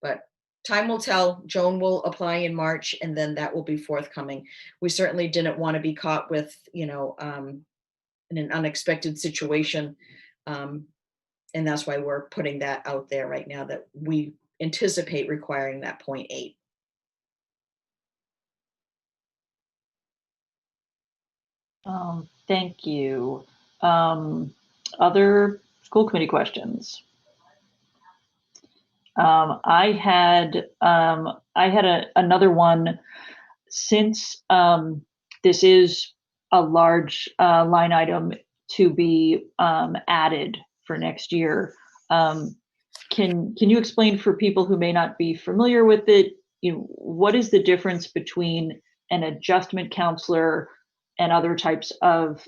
But time will tell. Joan will apply in March, and then that will be forthcoming. We certainly didn't want to be caught with, in an unexpected situation. And that's why we're putting that out there right now, that we anticipate requiring that 0.8. Thank you. Other school committee questions? I had another one. Since this is a large line item to be added for next year, can you explain for people who may not be familiar with it, what is the difference between an adjustment counselor and other types of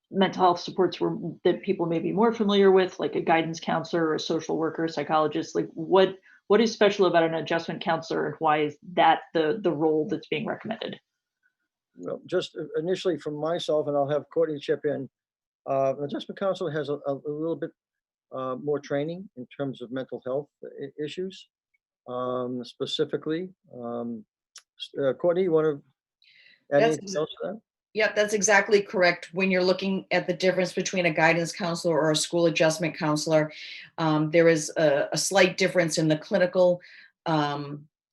mental health supports that people may be more familiar with, like a guidance counselor or a social worker, a psychologist? Like what is special about an adjustment counselor, and why is that the role that's being recommended? Well, just initially from myself, and I'll have Courtney chip in, an adjustment counselor has a little bit more training in terms of mental health issues, specifically. Courtney, you want to add anything else to that? Yep, that's exactly correct. When you're looking at the difference between a guidance counselor or a school adjustment counselor, there is a slight difference in the clinical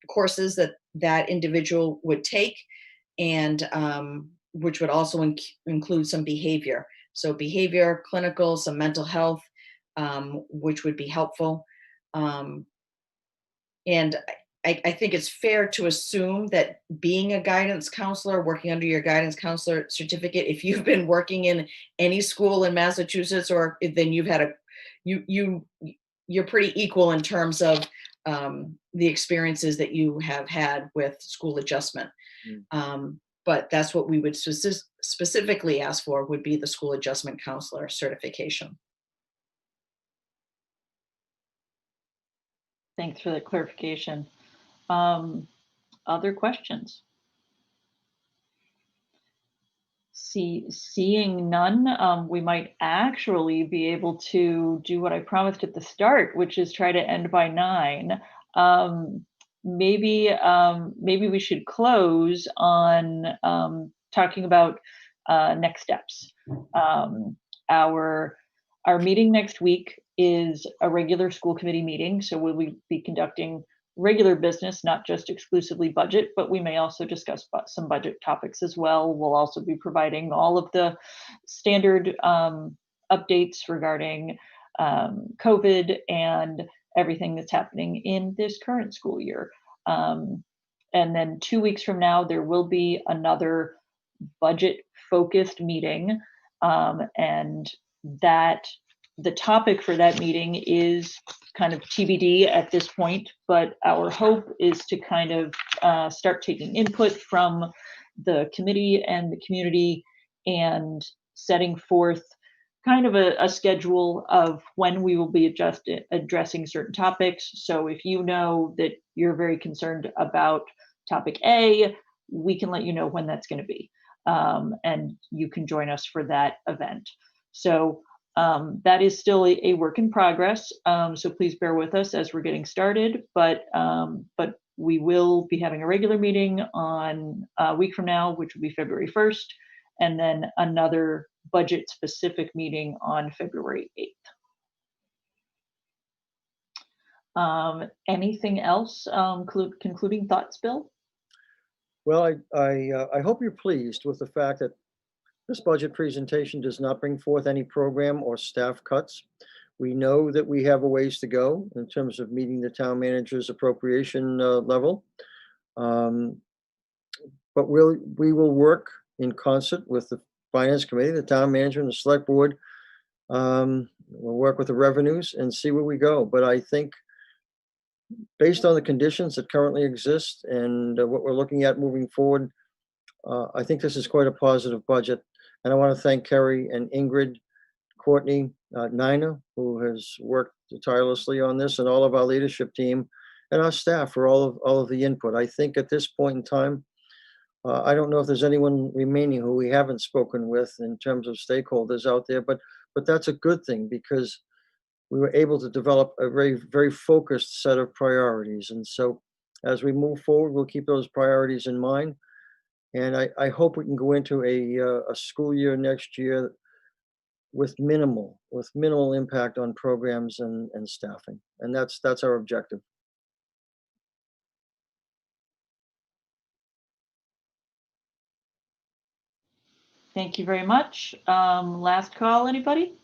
courses that individual would take, and which would also include some behavior. So behavior, clinical, some mental health, which would be helpful. And I think it's fair to assume that being a guidance counselor, working under your guidance counselor certificate, if you've been working in any school in Massachusetts, or then you've had you're pretty equal in terms of the experiences that you have had with school adjustment. But that's what we would specifically ask for, would be the school adjustment counselor certification. Thanks for the clarification. Other questions? Seeing none, we might actually be able to do what I promised at the start, which is try to end by 9. Maybe we should close on talking about next steps. Our meeting next week is a regular school committee meeting, so we'll be conducting regular business, not just exclusively budget, but we may also discuss some budget topics as well. We'll also be providing all of the standard updates regarding COVID and everything that's happening in this current school year. And then 2 weeks from now, there will be another budget-focused meeting, and that the topic for that meeting is kind of TBD at this point, but our hope is to kind of start taking input from the committee and the community and setting forth kind of a schedule of when we will be addressing certain topics. So if you know that you're very concerned about topic A, we can let you know when that's going to be, and you can join us for that event. So that is still a work in progress, so please bear with us as we're getting started, but we will be having a regular meeting on a week from now, which will be February 1st, and then another budget-specific meeting on February 8th. Anything else? Concluding thoughts, Bill? Well, I hope you're pleased with the fact that this budget presentation does not bring forth any program or staff cuts. We know that we have a ways to go in terms of meeting the town manager's appropriation level. But we will work in concert with the finance committee, the town manager, and the select board. We'll work with the revenues and see where we go. But I think based on the conditions that currently exist and what we're looking at moving forward, I think this is quite a positive budget. And I want to thank Kerry and Ingrid, Courtney, Nina, who has worked tirelessly on this, and all of our leadership team and our staff for all of the input. I think at this point in time, I don't know if there's anyone remaining who we haven't spoken with in terms of stakeholders out there, but that's a good thing because we were able to develop a very, very focused set of priorities. And so as we move forward, we'll keep those priorities in mind. And I hope we can go into a school year next year with minimal impact on programs and staffing. And that's our objective. Thank you very much. Last call, anybody?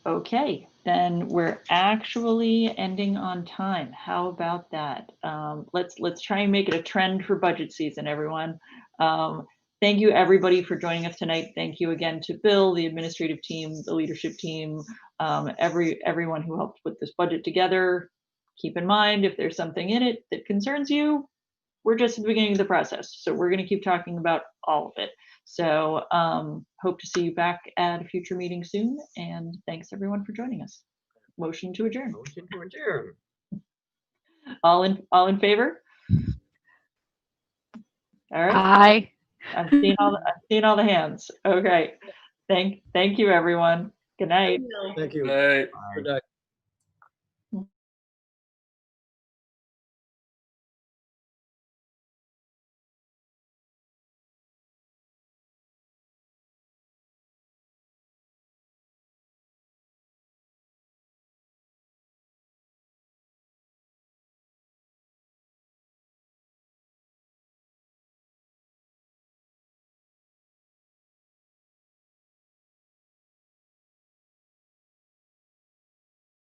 Okay, then we're actually ending on time. How about that? Let's try and make it a trend for budget season, everyone. Thank you everybody for joining us tonight. Thank you again to Bill, the administrative team, the leadership team, everyone who helped put this budget together. Keep in mind, if there's something in it that concerns you, we're just at the beginning of the process. So we're going to keep talking about all of it. So hope to see you back at a future meeting soon. And thanks everyone for joining us. Motion to adjourn. Motion to adjourn. All in favor? All right. Aye. I'm seeing all the hands. Okay. Thank you everyone. Good night. Thank you. Good night. Good night.